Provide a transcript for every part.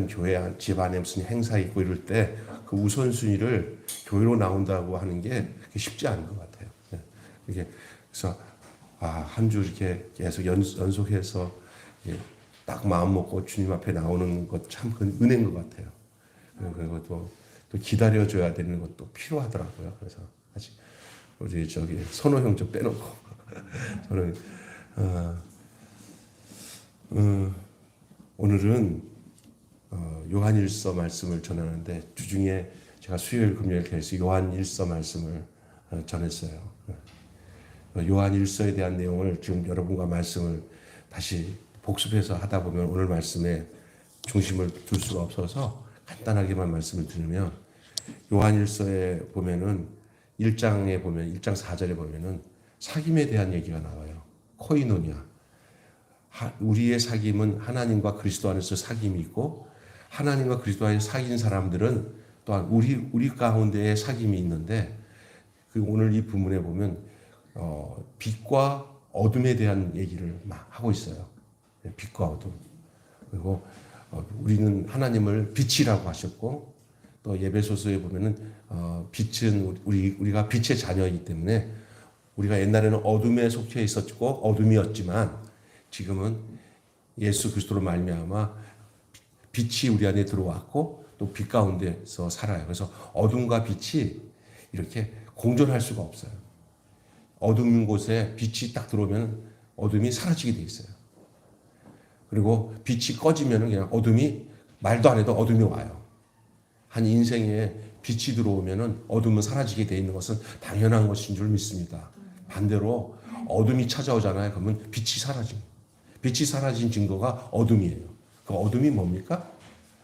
교회 집안에 무슨 행사 있고 이럴 때 그 우선순위를 교회로 나온다고 하는 게 쉽지 않은 것 같아요. 이게 그래서 한 주 이렇게 계속 연속해서 딱 마음 먹고 주님 앞에 나오는 것 참 은혜인 것 같아요. 그리고 또 기다려줘야 되는 것도 필요하더라고요. 그래서 아직 우리 선호 형 좀 빼놓고 저는 오늘은 요한일서 말씀을 전하는데 주중에 제가 수요일 금요일 계속 요한일서 말씀을 전했어요. 요한일서에 대한 내용을 지금 여러분과 말씀을 다시 복습해서 하다 보면 오늘 말씀에 중심을 둘 수가 없어서 간단하게만 말씀을 드리면 요한일서에 보면은 1장에 보면 1장 4절에 보면은 사귐에 대한 얘기가 나와요. 코이노니아. 우리의 사귐은 하나님과 그리스도 안에서 사귐이 있고 하나님과 그리스도 안에서 사귄 사람들은 또한 우리 가운데에 사귐이 있는데 오늘 이 부문에 보면 빛과 어둠에 대한 얘기를 막 하고 있어요. 빛과 어둠. 그리고 우리는 하나님을 빛이라고 하셨고 또 예배소서에 보면은 빛은 우리가 빛의 자녀이기 때문에 우리가 옛날에는 어둠에 속해 있었고 어둠이었지만 지금은 예수 그리스도로 말미암아 빛이 우리 안에 들어왔고 또 빛 가운데서 살아요. 그래서 어둠과 빛이 이렇게 공존할 수가 없어요. 어두운 곳에 빛이 딱 들어오면 어둠이 사라지게 돼 있어요. 그리고 빛이 꺼지면 그냥 어둠이 말도 안 해도 어둠이 와요. 한 인생에 빛이 들어오면 어둠은 사라지게 돼 있는 것은 당연한 것인 줄 믿습니다. 반대로 어둠이 찾아오잖아요. 그러면 빛이 사라집니다. 빛이 사라진 증거가 어둠이에요. 그 어둠이 뭡니까?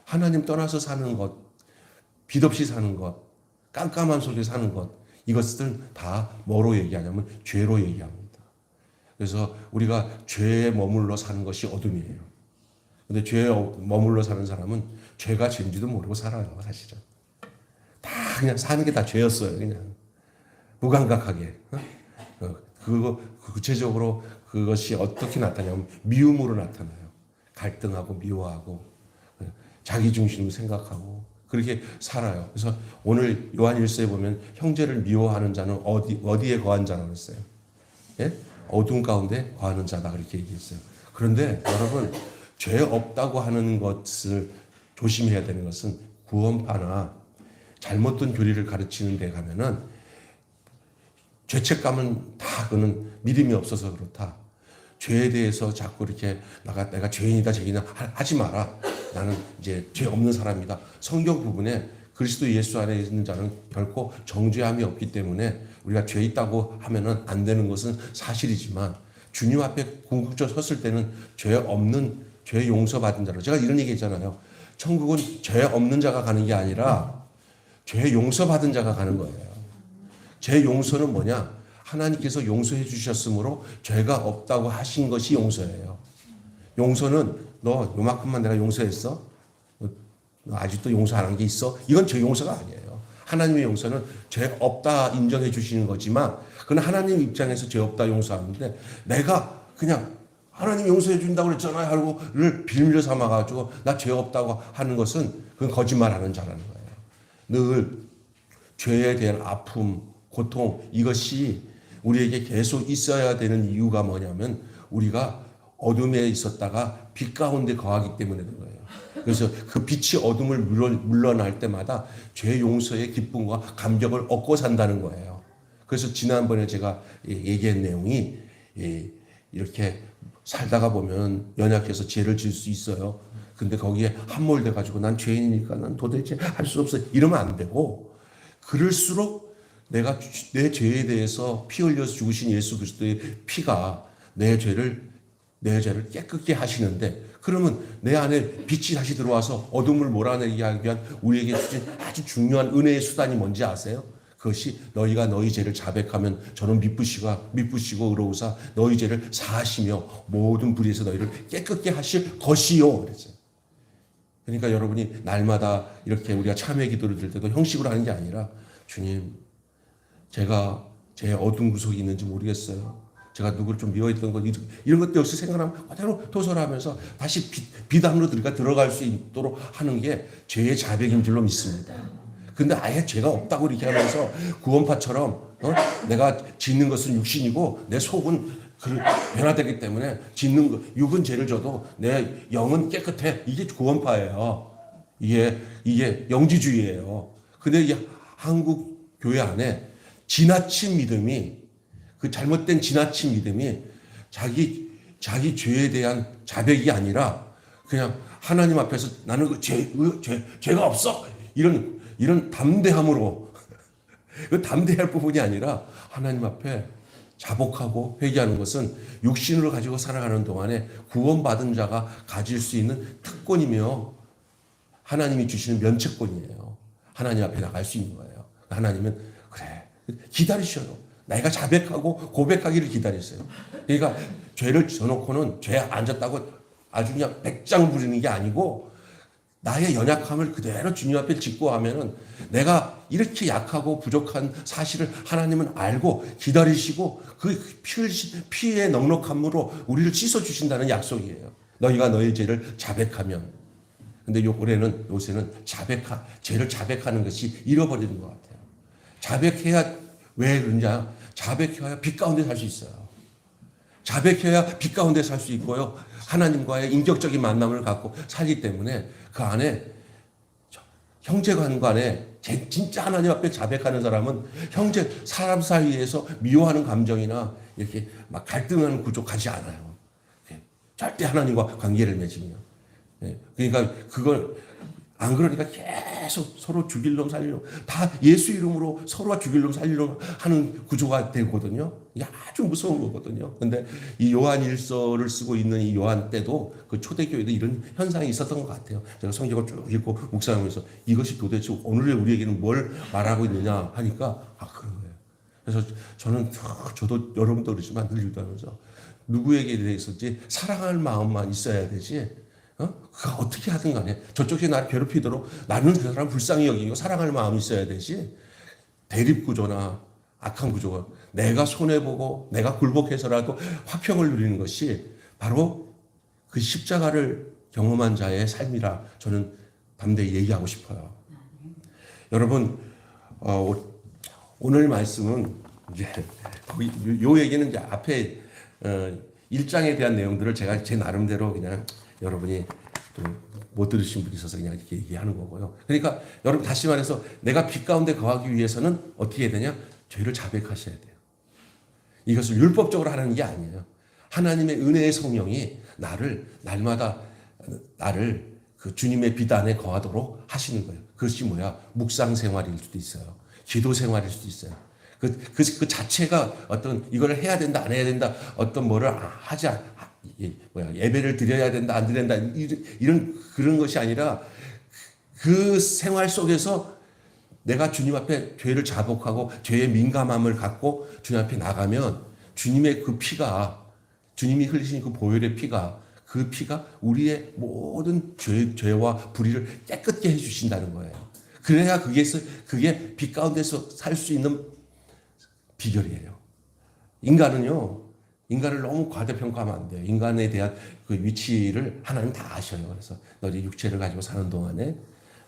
하나님 떠나서 사는 것, 빛 없이 사는 것, 깜깜한 속에 사는 것, 이것은 다 뭐로 얘기하냐면 죄로 얘기합니다. 그래서 우리가 죄에 머물러 사는 것이 어둠이에요. 근데 죄에 머물러 사는 사람은 죄가 죄인지도 모르고 살아요, 사실은. 다 그냥 사는 게 다 죄였어요, 그냥. 무감각하게. 구체적으로 그것이 어떻게 나타나냐면 미움으로 나타나요. 갈등하고 미워하고 자기 중심으로 생각하고 그렇게 살아요. 그래서 오늘 요한일서에 보면 형제를 미워하는 자는 어디에 거한 자라고 했어요? 예? 어둠 가운데 거하는 자다 그렇게 얘기했어요. 그런데 여러분 죄 없다고 하는 것을 조심해야 되는 것은 구원파나 잘못된 교리를 가르치는 데 가면은 죄책감은 다 그는 믿음이 없어서 그렇다. 죄에 대해서 자꾸 이렇게 내가 죄인이다 죄인이다 하지 마라. 나는 이제 죄 없는 사람이다. 성경 부분에 그리스도 예수 안에 있는 자는 결코 정죄함이 없기 때문에 우리가 죄 있다고 하면은 안 되는 것은 사실이지만 주님 앞에 궁극적으로 섰을 때는 죄 없는 죄 용서받은 자로 제가 이런 얘기 했잖아요. 천국은 죄 없는 자가 가는 게 아니라 죄 용서받은 자가 가는 거예요. 죄 용서는 뭐냐? 하나님께서 용서해 주셨으므로 죄가 없다고 하신 것이 용서예요. 용서는 너 요만큼만 내가 용서했어? 너 아직도 용서 안 한 게 있어? 이건 죄 용서가 아니에요. 하나님의 용서는 죄 없다 인정해 주시는 거지만 그건 하나님 입장에서 죄 없다 용서하는데 내가 그냥 하나님 용서해 준다고 그랬잖아요 하고를 빌미로 삼아가지고 나 죄 없다고 하는 것은 그건 거짓말하는 자라는 거예요. 늘 죄에 대한 아픔, 고통 이것이 우리에게 계속 있어야 되는 이유가 뭐냐면 우리가 어둠에 있었다가 빛 가운데 거하기 때문에 그런 거예요. 그래서 그 빛이 어둠을 물러날 때마다 죄 용서의 기쁨과 감격을 얻고 산다는 거예요. 그래서 지난번에 제가 얘기한 내용이 이렇게 살다가 보면 연약해서 죄를 지을 수 있어요. 근데 거기에 함몰돼 가지고 난 죄인이니까 난 도대체 할 수 없어 이러면 안 되고 그럴수록 내가 내 죄에 대해서 피 흘려서 죽으신 예수 그리스도의 피가 내 죄를 깨끗게 하시는데 그러면 내 안에 빛이 다시 들어와서 어둠을 몰아내기 위한 우리에게 주신 아주 중요한 은혜의 수단이 뭔지 아세요? 그것이 너희가 너희 죄를 자백하면 저는 미쁘시고 의로우사 너희 죄를 사하시며 모든 불의에서 너희를 깨끗게 하실 것이요. 그랬어요. 그러니까 여러분이 날마다 이렇게 우리가 참회 기도를 드릴 때도 형식으로 하는 게 아니라 주님 제가 제 어둠 구석이 있는지 모르겠어요. 제가 누구를 좀 미워했던 것 이런 것도 역시 생각하면 그대로 토설하면서 다시 비담으로 들어갈 수 있도록 하는 게 죄의 자백인 줄로 믿습니다. 근데 아예 죄가 없다고 이렇게 하면서 구원파처럼 내가 짓는 것은 육신이고 내 속은 변화되기 때문에 짓는 거 육은 죄를 져도 내 영은 깨끗해. 이게 구원파예요. 이게 영지주의예요. 근데 이 한국 교회 안에 지나친 믿음이 그 잘못된 지나친 믿음이 자기 죄에 대한 자백이 아니라 그냥 하나님 앞에서 나는 그 죄가 없어 이런 담대함으로 그 담대할 부분이 아니라 하나님 앞에 자복하고 회개하는 것은 육신을 가지고 살아가는 동안에 구원받은 자가 가질 수 있는 특권이며 하나님이 주시는 면책권이에요. 하나님 앞에 나갈 수 있는 거예요. 하나님은 그래 기다리셔요. 내가 자백하고 고백하기를 기다리세요. 그러니까 죄를 져놓고는 죄 안 졌다고 아주 그냥 백장 부리는 게 아니고 나의 연약함을 그대로 주님 앞에 짚고 하면은 내가 이렇게 약하고 부족한 사실을 하나님은 알고 기다리시고 그 피의 넉넉함으로 우리를 씻어주신다는 약속이에요. 너희가 너의 죄를 자백하면. 근데 요새는 죄를 자백하는 것이 잃어버리는 것 같아요. 자백해야 왜 그러냐? 자백해야 빛 가운데 살 수 있어요. 자백해야 빛 가운데 살 수 있고요. 하나님과의 인격적인 만남을 갖고 살기 때문에 그 안에 형제간에 진짜 하나님 앞에 자백하는 사람은 사람 사이에서 미워하는 감정이나 이렇게 막 갈등하는 구조 가지 않아요. 절대 하나님과 관계를 맺으면. 그러니까 그걸 안 그러니까 계속 서로 죽일 놈 살릴 놈 다 예수 이름으로 서로가 죽일 놈 살릴 놈 하는 구조가 되거든요. 이게 아주 무서운 거거든요. 근데 이 요한일서를 쓰고 있는 이 요한 때도 그 초대교회도 이런 현상이 있었던 것 같아요. 제가 성경을 쭉 읽고 묵상하면서 이것이 도대체 오늘의 우리에게는 뭘 말하고 있느냐 하니까 그런 거예요. 그래서 저도 여러분도 그러지만 늘 유도하면서 누구에게 대해서지 사랑할 마음만 있어야 되지 그가 어떻게 하든 간에 저쪽이 나를 괴롭히도록 나는 그 사람 불쌍히 여기고 사랑할 마음이 있어야 되지 대립구조나 악한 구조가 내가 손해보고 내가 굴복해서라도 화평을 누리는 것이 바로 그 십자가를 경험한 자의 삶이라 저는 담대히 얘기하고 싶어요. 여러분 오늘 말씀은 이제 요 얘기는 이제 앞에 1장에 대한 내용들을 제가 제 나름대로 그냥 여러분이 또 못 들으신 분이 있어서 그냥 이렇게 얘기하는 거고요. 그러니까 여러분 다시 말해서 내가 빛 가운데 거하기 위해서는 어떻게 해야 되냐? 죄를 자백하셔야 돼요. 이것을 율법적으로 하는 게 아니에요. 하나님의 은혜의 성령이 날마다 나를 그 주님의 빛 안에 거하도록 하시는 거예요. 그것이 뭐야? 묵상 생활일 수도 있어요. 기도 생활일 수도 있어요. 그 자체가 어떤 이걸 해야 된다, 안 해야 된다, 어떤 뭐를 하지 예배를 드려야 된다, 안 드려야 된다, 이런 그런 것이 아니라 그 생활 속에서 내가 주님 앞에 죄를 자복하고 죄의 민감함을 갖고 주님 앞에 나가면 주님의 그 피가 주님이 흘리신 그 보혈의 피가 그 피가 우리의 모든 죄와 불의를 깨끗게 해주신다는 거예요. 그래야 그게 빛 가운데서 살 수 있는 비결이에요. 인간을 너무 과대평가하면 안 돼요. 인간에 대한 그 위치를 하나님 다 아셔요. 그래서 너희 육체를 가지고 사는 동안에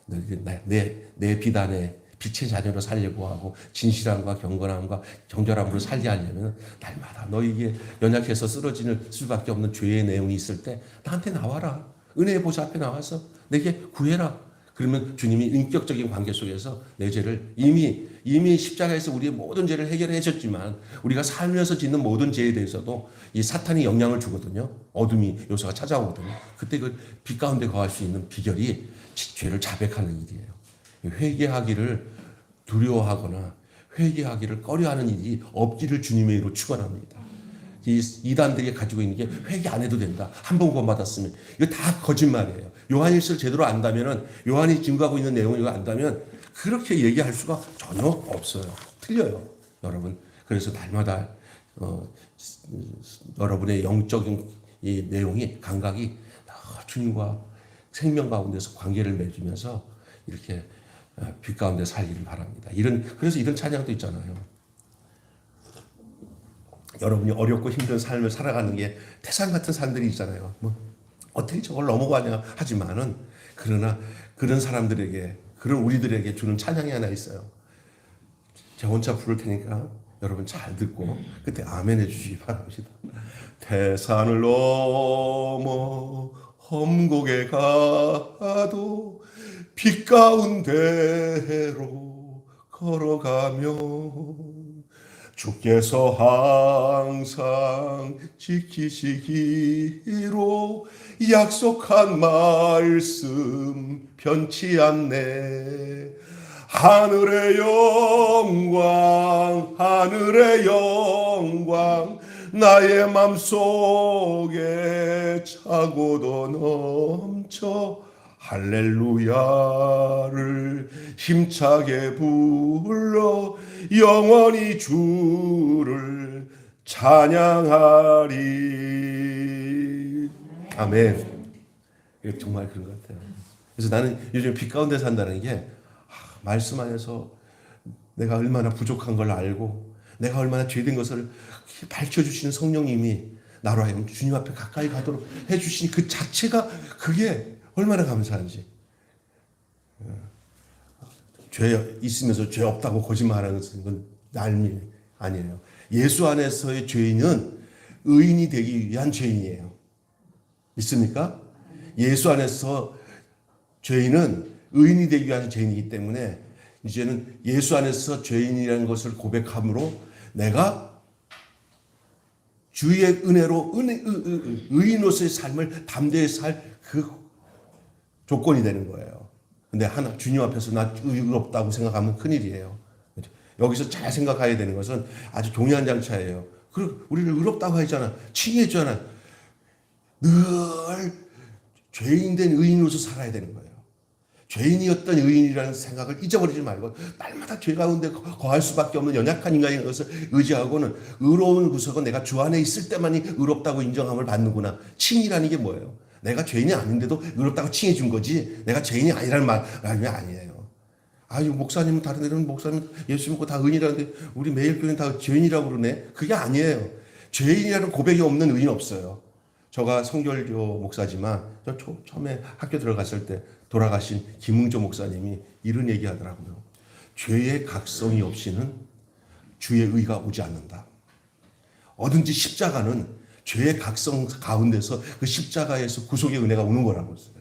내 비단에 빛의 자녀로 살려고 하고 진실함과 경건함과 정결함으로 살게 하려면 날마다 너희에게 연약해서 쓰러지는 수밖에 없는 죄의 내용이 있을 때 나한테 나와라. 은혜의 보좌 앞에 나와서 내게 구해라. 그러면 주님이 인격적인 관계 속에서 내 죄를 이미 십자가에서 우리의 모든 죄를 해결해 줬지만 우리가 살면서 짓는 모든 죄에 대해서도 이 사탄이 영향을 주거든요. 어둠이 요소가 찾아오거든요. 그때 그 빛 가운데 거할 수 있는 비결이 죄를 자백하는 일이에요. 회개하기를 두려워하거나 회개하기를 꺼려하는 일이 없기를 주님의 이름으로 축원합니다. 이 이단들이 가지고 있는 게 회개 안 해도 된다. 한 번 구원받았으면 이거 다 거짓말이에요. 요한일서를 제대로 안다면은 요한이 증거하고 있는 내용을 이거 안다면 그렇게 얘기할 수가 전혀 없어요. 틀려요, 여러분. 그래서 날마다 여러분의 영적인 이 내용이 감각이 주님과 생명 가운데서 관계를 맺으면서 이렇게 빛 가운데 살기를 바랍니다. 그래서 이런 찬양도 있잖아요. 여러분이 어렵고 힘든 삶을 살아가는 게 태산 같은 삶들이 있잖아요. 뭐 어떻게 저걸 넘어가냐 하지만은 그러나 그런 사람들에게 그런 우리들에게 주는 찬양이 하나 있어요. 제가 혼자 부를 테니까 여러분 잘 듣고 그때 아멘 해주시기 바랍니다. 태산을 넘어 험곡에 가도 빛 가운데로 걸어가며 주께서 항상 지키시기로 약속한 말씀 변치 않네. 하늘의 영광 나의 맘속에 차고도 넘쳐 할렐루야를 힘차게 불러 영원히 주를 찬양하리. 아멘. 정말 그런 것 같아요. 그래서 나는 요즘 빛 가운데 산다는 게 말씀 안에서 내가 얼마나 부족한 걸 알고 내가 얼마나 죄된 것을 밝혀주시는 성령님이 나로 하여금 주님 앞에 가까이 가도록 해주시니 그 자체가 그게 얼마나 감사한지. 죄 있으면서 죄 없다고 거짓말하는 건 날미 아니에요. 예수 안에서의 죄인은 의인이 되기 위한 죄인이에요. 믿습니까? 예수 안에서 죄인은 의인이 되기 위한 죄인이기 때문에 이제는 예수 안에서 죄인이라는 것을 고백함으로 내가 주의 은혜로 의인으로서의 삶을 담대히 살 그 조건이 되는 거예요. 근데 하나 주님 앞에서 나 의롭다고 생각하면 큰일이에요. 여기서 잘 생각해야 되는 것은 아주 동의한 장차예요. 그리고 우리를 의롭다고 하잖아. 칭의했잖아. 늘 죄인된 의인으로서 살아야 되는 거예요. 죄인이었던 의인이라는 생각을 잊어버리지 말고 날마다 죄 가운데 거할 수밖에 없는 연약한 인간인 것을 의지하고는 의로운 구석은 내가 주 안에 있을 때만이 의롭다고 인정함을 받는구나. 칭의라는 게 뭐예요? 내가 죄인이 아닌데도 의롭다고 칭해 준 거지 내가 죄인이 아니라는 말이 아니에요. 아유 목사님은 다른 데는 목사님 예수 믿고 다 의인이라는데 우리 매일 교회는 다 죄인이라고 그러네. 그게 아니에요. 죄인이라는 고백이 없는 의인 없어요. 저가 성결교 목사지만 저 처음에 학교 들어갔을 때 돌아가신 김응조 목사님이 이런 얘기 하더라고요. 죄의 각성이 없이는 주의 의가 오지 않는다. 어든지 십자가는 죄의 각성 가운데서 그 십자가에서 구속의 은혜가 오는 거라고 했어요.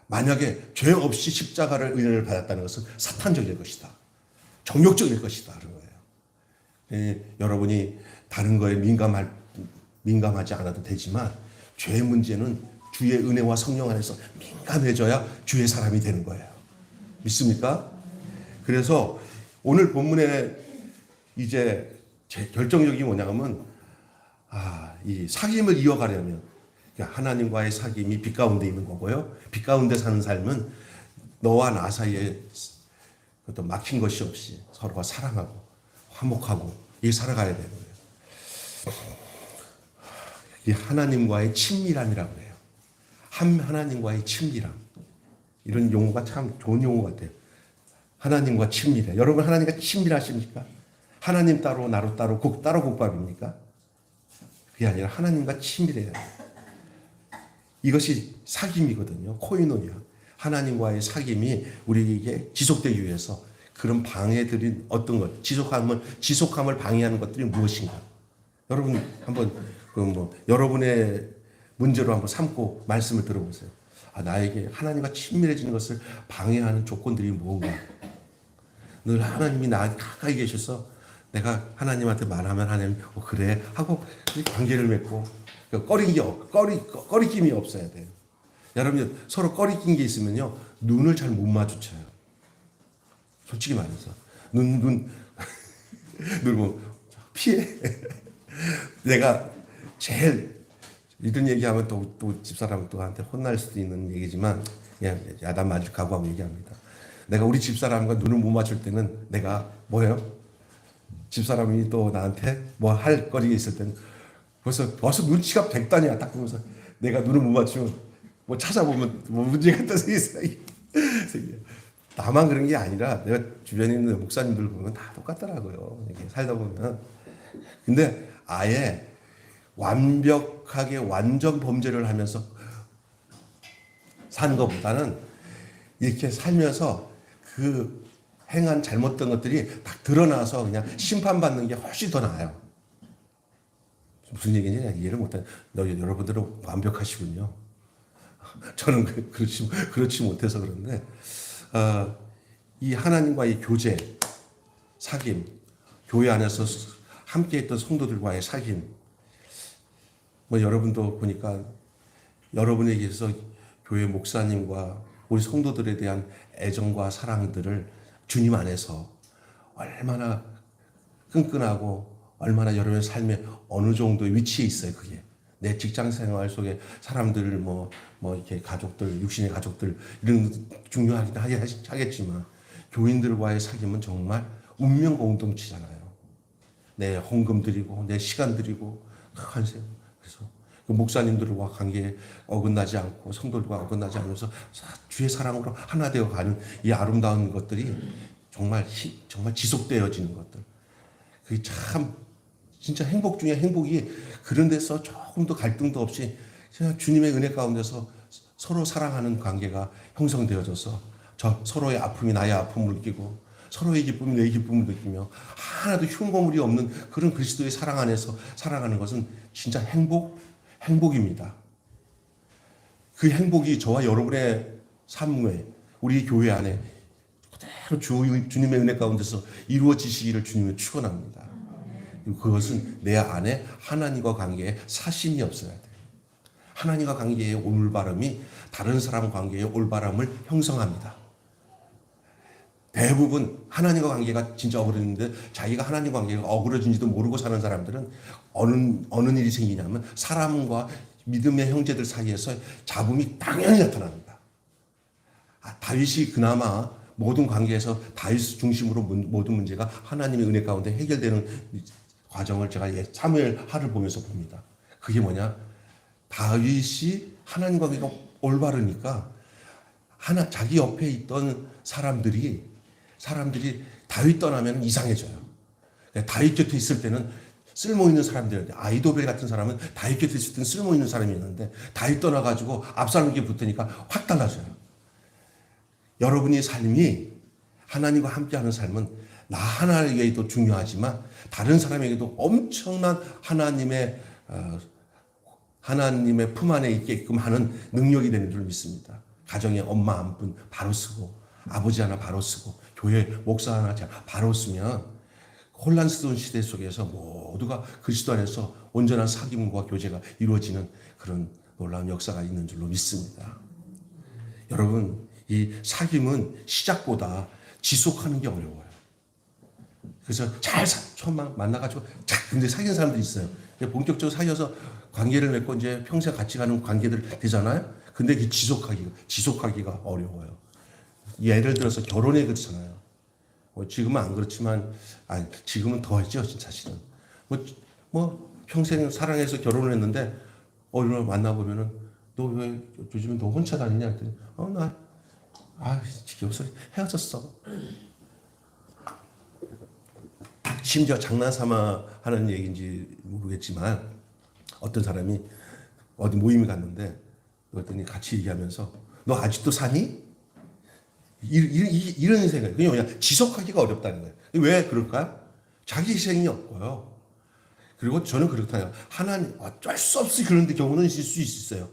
만약에 죄 없이 십자가를 은혜를 받았다는 것은 사탄적일 것이다. 정욕적일 것이다. 그런 거예요. 여러분이 다른 거에 민감하지 않아도 되지만 죄의 문제는 주의 은혜와 성령 안에서 민감해져야 주의 사람이 되는 거예요. 믿습니까? 그래서 오늘 본문에 이제 결정적인 게 뭐냐면 이 사귐을 이어가려면 하나님과의 사귐이 빛 가운데 있는 거고요. 빛 가운데 사는 삶은 너와 나 사이에 어떤 막힌 것이 없이 서로가 사랑하고 화목하고 이 살아가야 되는 거예요. 이 하나님과의 친밀함이라고 해요. 하나님과의 친밀함. 이런 용어가 참 좋은 용어 같아요. 하나님과 친밀해. 여러분 하나님과 친밀하십니까? 하나님 따로 나로 따로 따로 국밥입니까? 그게 아니라 하나님과 친밀해요. 이것이 사귐이거든요. 코이노니아. 하나님과의 사귐이 우리에게 지속되기 위해서 그런 방해들이 어떤 것, 지속함을 방해하는 것들이 무엇인가? 여러분 한번 여러분의 문제로 한번 삼고 말씀을 들어보세요. 나에게 하나님과 친밀해지는 것을 방해하는 조건들이 뭔가? 늘 하나님이 나한테 가까이 계셔서 내가 하나님한테 말하면 하나님 그래 하고 관계를 맺고 꺼리낌이 없어야 돼요. 여러분 서로 꺼리낀 게 있으면요 눈을 잘 못 마주쳐요. 솔직히 말해서 눈 뭐 피해. 내가 제일 이런 얘기하면 또 집사람 또한테 혼날 수도 있는 얘기지만 그냥 야단 맞을 각오하고 얘기합니다. 내가 우리 집사람과 눈을 못 맞출 때는 내가 뭐예요? 집사람이 또 나한테 뭐 할 거리가 있을 때는 벌써 눈치가 백단이야. 딱 보면서 내가 눈을 못 맞추면 뭐 찾아보면 뭐 문제가 또 생겨. 나만 그런 게 아니라 내가 주변에 있는 목사님들 보면 다 똑같더라고요. 이렇게 살다 보면. 근데 아예 완벽하게 완전 범죄를 하면서 사는 것보다는 이렇게 살면서 그 행한 잘못된 것들이 딱 드러나서 그냥 심판받는 게 훨씬 더 나아요. 무슨 얘기인지 이해를 못해. 여러분들은 완벽하시군요. 저는 그렇지 못해서 그런데, 이 하나님과의 교제, 사귐, 교회 안에서 함께 했던 성도들과의 사귐, 여러분도 보니까 여러분에게서 교회 목사님과 우리 성도들에 대한 애정과 사랑들을 주님 안에서 얼마나 끈끈하고 얼마나 여러분의 삶에 어느 정도의 위치에 있어요. 그게 내 직장 생활 속에 사람들 이렇게 가족들, 육신의 가족들 이런 중요하긴 하겠지만 교인들과의 사귐은 정말 운명 공동체잖아요. 내 헌금 드리고 내 시간 드리고 하세요. 그래서 그 목사님들과 관계에 어긋나지 않고 성도들과 어긋나지 않으면서 주의 사랑으로 하나 되어 가는 이 아름다운 것들이 정말 지속되어지는 것들. 그게 참 진짜 행복 중에 행복이 그런 데서 조금도 갈등도 없이 그냥 주님의 은혜 가운데서 서로 사랑하는 관계가 형성되어져서 서로의 아픔이 나의 아픔을 느끼고 서로의 기쁨이 내 기쁨을 느끼며 하나도 흉고물이 없는 그런 그리스도의 사랑 안에서 살아가는 것은 진짜 행복입니다. 그 행복이 저와 여러분의 삶에 우리 교회 안에 그대로 주님의 은혜 가운데서 이루어지시기를 주님을 축원합니다. 그것은 내 안에 하나님과 관계에 사심이 없어야 돼요. 하나님과 관계의 올바름이 다른 사람 관계의 올바름을 형성합니다. 대부분 하나님과 관계가 진짜 어그러졌는데 자기가 하나님 관계가 어그러진지도 모르고 사는 사람들은 어느 일이 생기냐면 사람과 믿음의 형제들 사이에서 잡음이 당연히 나타납니다. 다윗이 그나마 모든 관계에서 다윗 중심으로 모든 문제가 하나님의 은혜 가운데 해결되는 과정을 제가 사무엘 하를 보면서 봅니다. 그게 뭐냐? 다윗이 하나님 관계가 올바르니까 자기 옆에 있던 사람들이 다윗 떠나면 이상해져요. 다윗 곁에 있을 때는 쓸모 있는 사람들인데 아이도벨 같은 사람은 다윗 곁에 있을 때는 쓸모 있는 사람이었는데 다윗 떠나가지고 압살롬에게 붙으니까 확 달라져요. 여러분의 삶이 하나님과 함께하는 삶은 나 하나에게도 중요하지만 다른 사람에게도 엄청난 하나님의 품 안에 있게끔 하는 능력이 되는 줄 믿습니다. 가정에 엄마 한 분 바로 쓰고 아버지 하나 바로 쓰고 교회 목사 하나 바로 쓰면 혼란스러운 시대 속에서 모두가 그리스도 안에서 온전한 사귐과 교제가 이루어지는 그런 놀라운 역사가 있는 줄로 믿습니다. 여러분, 이 사귐은 시작보다 지속하는 게 어려워요. 그래서 처음 만나가지고 근데 사귄 사람들이 있어요. 본격적으로 사귀어서 관계를 맺고 이제 평생 같이 가는 관계들 되잖아요. 근데 그 지속하기가 어려워요. 예를 들어서 결혼에 그렇잖아요. 지금은 안 그렇지만, 지금은 더 했죠, 사실은. 평생 사랑해서 결혼을 했는데, 어느 날 만나보면은, 너 왜 요즘에 너 혼자 다니냐? 했더니, 지겨워서 헤어졌어. 심지어 장난삼아 하는 얘기인지 모르겠지만, 어떤 사람이 어디 모임에 갔는데, 그랬더니 같이 얘기하면서, 너 아직도 사니? 이런 생각이 그냥 지속하기가 어렵다는 거예요. 왜 그럴까요? 자기 희생이 없고요. 그리고 저는 그렇다요. 하나님 어쩔 수 없이 그런 경우는 있을 수 있어요.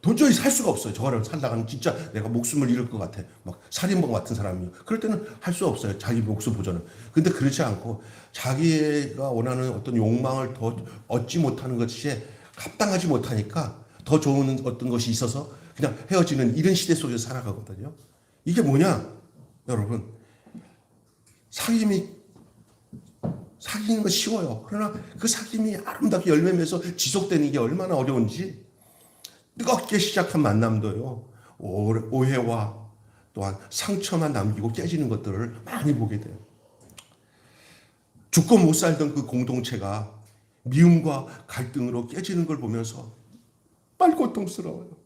도저히 살 수가 없어요. 저거랑 살다가는 진짜 내가 목숨을 잃을 것 같아. 막 살인범 같은 사람이요. 그럴 때는 할 수 없어요. 자기 목숨 보존은. 근데 그렇지 않고 자기가 원하는 어떤 욕망을 더 얻지 못하는 것이 합당하지 못하니까 더 좋은 어떤 것이 있어서 그냥 헤어지는 이런 시대 속에서 살아가거든요. 이게 뭐냐? 여러분, 사귀는 거 쉬워요. 그러나 그 사귐이 아름답게 열매 맺어서 지속되는 게 얼마나 어려운지 뜨겁게 시작한 만남도요. 오해와 또한 상처만 남기고 깨지는 것들을 많이 보게 돼요. 죽고 못 살던 그 공동체가 미움과 갈등으로 깨지는 걸 보면서 정말 고통스러워요.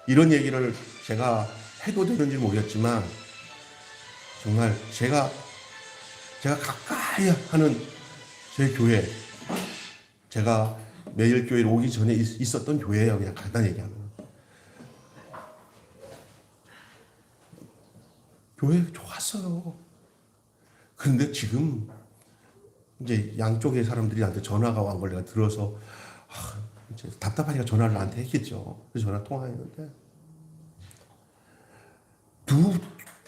이런 얘기를 제가 해도 되는지 모르겠지만 정말 제가 가까이 하는 제 교회, 제가 매일 교회에 오기 전에 있었던 교회예요. 그냥 간단히 얘기하면. 교회 좋았어요. 그런데 지금 이제 양쪽의 사람들이 나한테 전화가 온 걸 내가 들어서 이제 답답하니까 전화를 나한테 했겠죠. 그래서 전화 통화했는데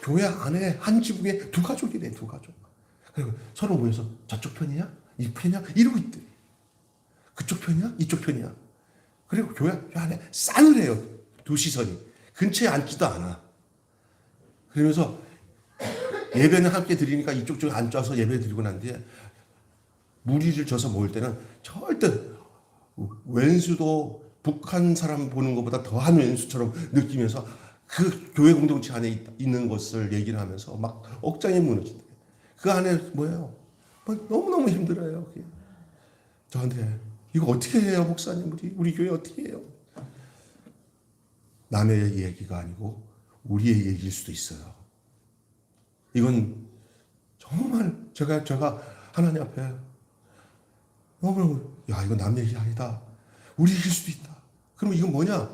교회 안에 한 지붕에 두 가족이래. 두 가족. 그리고 서로 모여서 저쪽 편이야? 이 편이야? 이러고 있대. 그쪽 편이야? 이쪽 편이야? 그리고 교회 안에 싸늘해요. 두 시선이. 근처에 앉지도 않아. 그러면서 예배는 함께 드리니까 이쪽 쪽에 앉아서 예배 드리고 난 뒤에 무리를 져서 모일 때는 절대 왼수도 북한 사람 보는 것보다 더한 왼수처럼 느끼면서 그 교회 공동체 안에 있는 것을 얘기를 하면서 막 억장이 무너진다. 그 안에 뭐예요? 너무너무 힘들어요. 그게. 저한테 이거 어떻게 해요, 목사님? 우리 교회 어떻게 해요? 남의 얘기가 아니고 우리의 얘기일 수도 있어요. 이건 정말 제가 하나님 앞에 너무너무 이건 남 얘기 아니다. 우리 얘기일 수도 있다. 그럼 이건 뭐냐?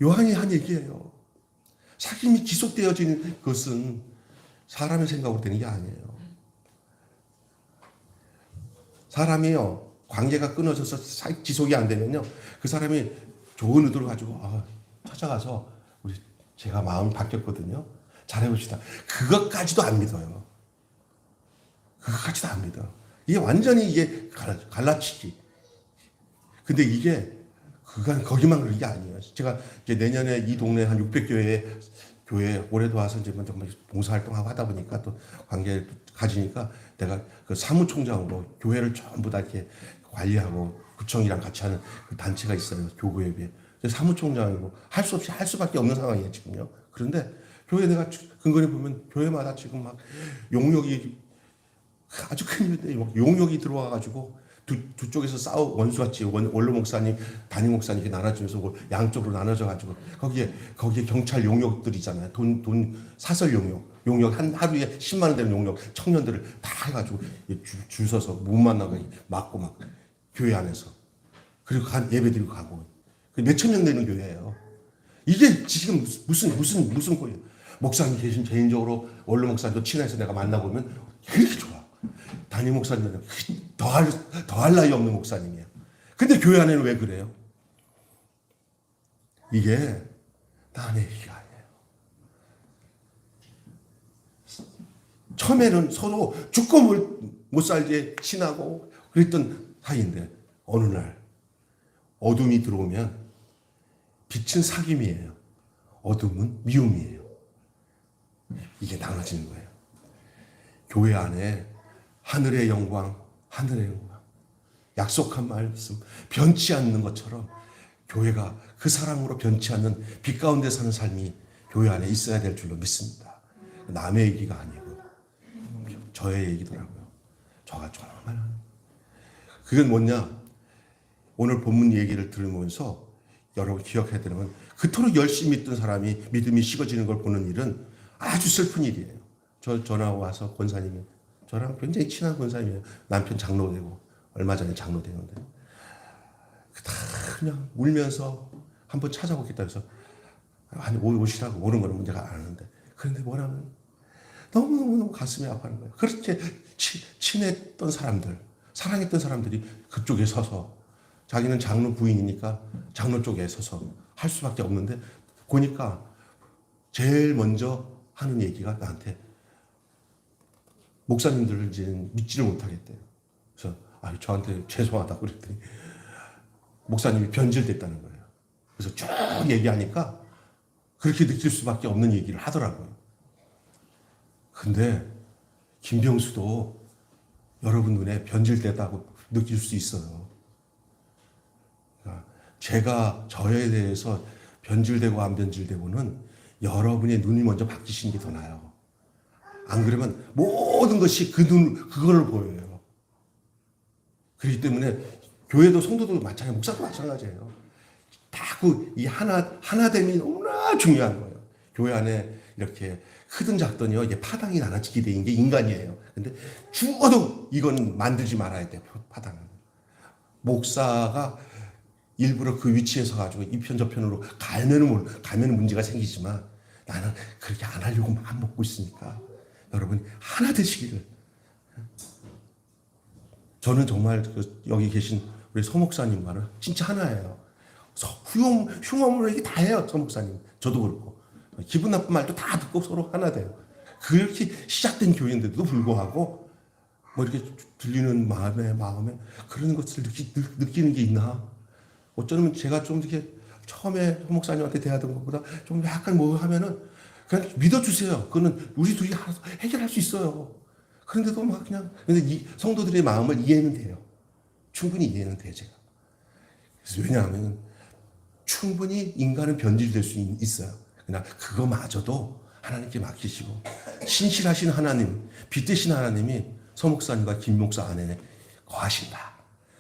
요한이 한 얘기예요. 사귐이 지속되어지는 것은 사람의 생각으로 되는 게 아니에요. 사람이요, 관계가 끊어져서 지속이 안 되면요, 그 사람이 좋은 의도를 가지고 찾아가서 제가 마음이 바뀌었거든요. 잘해봅시다. 그것까지도 안 믿어요. 그것까지도 안 믿어. 이게 완전히 이게 갈라치기. 근데 이게 거기만 그런 게 아니에요. 제가 이제 내년에 이 동네 한 600교회 올해도 와서 이제 정말 봉사활동하고 하다 보니까 또 관계를 가지니까 내가 그 사무총장으로 교회를 전부 다 이렇게 관리하고 구청이랑 같이 하는 그 단체가 있어요. 교구협의회. 사무총장이고 할 수 없이 할 수밖에 없는 상황이에요, 지금요. 그런데 교회 내가 근거리 보면 교회마다 지금 막 용역이 아주 큰일인데 용역이 들어와가지고 두 쪽에서 원수같이 원로 목사님, 담임 목사님 이렇게 나눠주면서 양쪽으로 나눠져가지고 거기에 경찰 용역들이잖아요. 돈 사설 용역 하루에 10만 원 되는 용역 청년들을 다 해가지고 줄 서서 못 만나고 막고 막 교회 안에서 그리고 예배 드리고 가고 몇천 명 되는 교회예요. 이게 지금 무슨 꼴이에요? 목사님 계신 개인적으로 원로 목사님도 친해서 내가 만나보면 그렇게 좋아. 담임 목사님은 더할 나위 없는 목사님이에요. 근데 교회 안에는 왜 그래요? 이게 남의 얘기가 아니에요. 처음에는 서로 죽고 못 살게 친하고 그랬던 사이인데 어느 날 어둠이 들어오면 빛은 사귐이에요. 어둠은 미움이에요. 이게 나눠지는 거예요. 교회 안에 하늘의 영광, 약속한 말씀, 변치 않는 것처럼 교회가 그 사랑으로 변치 않는 빛 가운데 사는 삶이 교회 안에 있어야 될 줄로 믿습니다. 남의 얘기가 아니고 저의 얘기더라고요. 저가 정말 그건 뭐냐? 오늘 본문 얘기를 들으면서 여러분 기억해야 되는 건 그토록 열심히 믿던 사람이 믿음이 식어지는 걸 보는 일은 아주 슬픈 일이에요. 전화 와서 권사님이 저랑 굉장히 친한 권사님이에요. 남편 장로되고 얼마 전에 장로되는데 다 그냥 울면서 한번 찾아보겠다 해서 아니 오시라고 오는 거는 문제가 안 하는데 그런데 뭐라면 너무너무 가슴이 아파하는 거예요. 그렇게 친했던 사람들 사랑했던 사람들이 그쪽에 서서 자기는 장로 부인이니까 장로 쪽에 서서 할 수밖에 없는데 보니까 제일 먼저 하는 얘기가 나한테 목사님들을 이제 믿지를 못하겠대요. 그래서 저한테 죄송하다고 그랬더니 목사님이 변질됐다는 거예요. 그래서 쭉 얘기하니까 그렇게 느낄 수밖에 없는 얘기를 하더라고요. 근데 김병수도 여러분 눈에 변질됐다고 느낄 수 있어요. 그러니까 제가 저에 대해서 변질되고 안 변질되고는 여러분의 눈이 먼저 바뀌시는 게 더 나아요. 안 그러면 모든 것이 그걸 보여요. 그렇기 때문에 교회도 성도도 마찬가지예요. 목사도 마찬가지예요. 다 이 하나됨이 너무나 중요한 거예요. 교회 안에 이렇게 크든 작든요, 이게 파당이 나눠지게 되는 게 인간이에요. 근데 죽어도 이건 만들지 말아야 돼, 파당은. 목사가 일부러 그 위치에서 가지고 이편 저편으로 가면은 문제가 생기지만 나는 그렇게 안 하려고 마음 먹고 있으니까 여러분 하나 되시기를. 저는 정말 여기 계신 우리 서 목사님과는 진짜 하나예요. 흉엄으로 이게 다 해요, 서 목사님. 저도 그렇고. 기분 나쁜 말도 다 듣고 서로 하나 돼요. 그렇게 시작된 교회인데도 불구하고 뭐 이렇게 들리는 마음에 그런 것을 느끼는 게 있나? 어쩌면 제가 좀 이렇게 처음에 서 목사님한테 대하던 것보다 좀 약간 뭐 하면은 그냥 믿어주세요. 그거는 우리 둘이 알아서 해결할 수 있어요. 그런데도 막 그냥, 근데 이 성도들의 마음을 이해는 돼요. 충분히 이해는 돼요, 제가. 그래서 왜냐하면 충분히 인간은 변질될 수 있어요. 그러나 그거마저도 하나님께 맡기시고 신실하신 하나님, 빛되신 하나님이 서 목사님과 김 목사 안에 거하신다.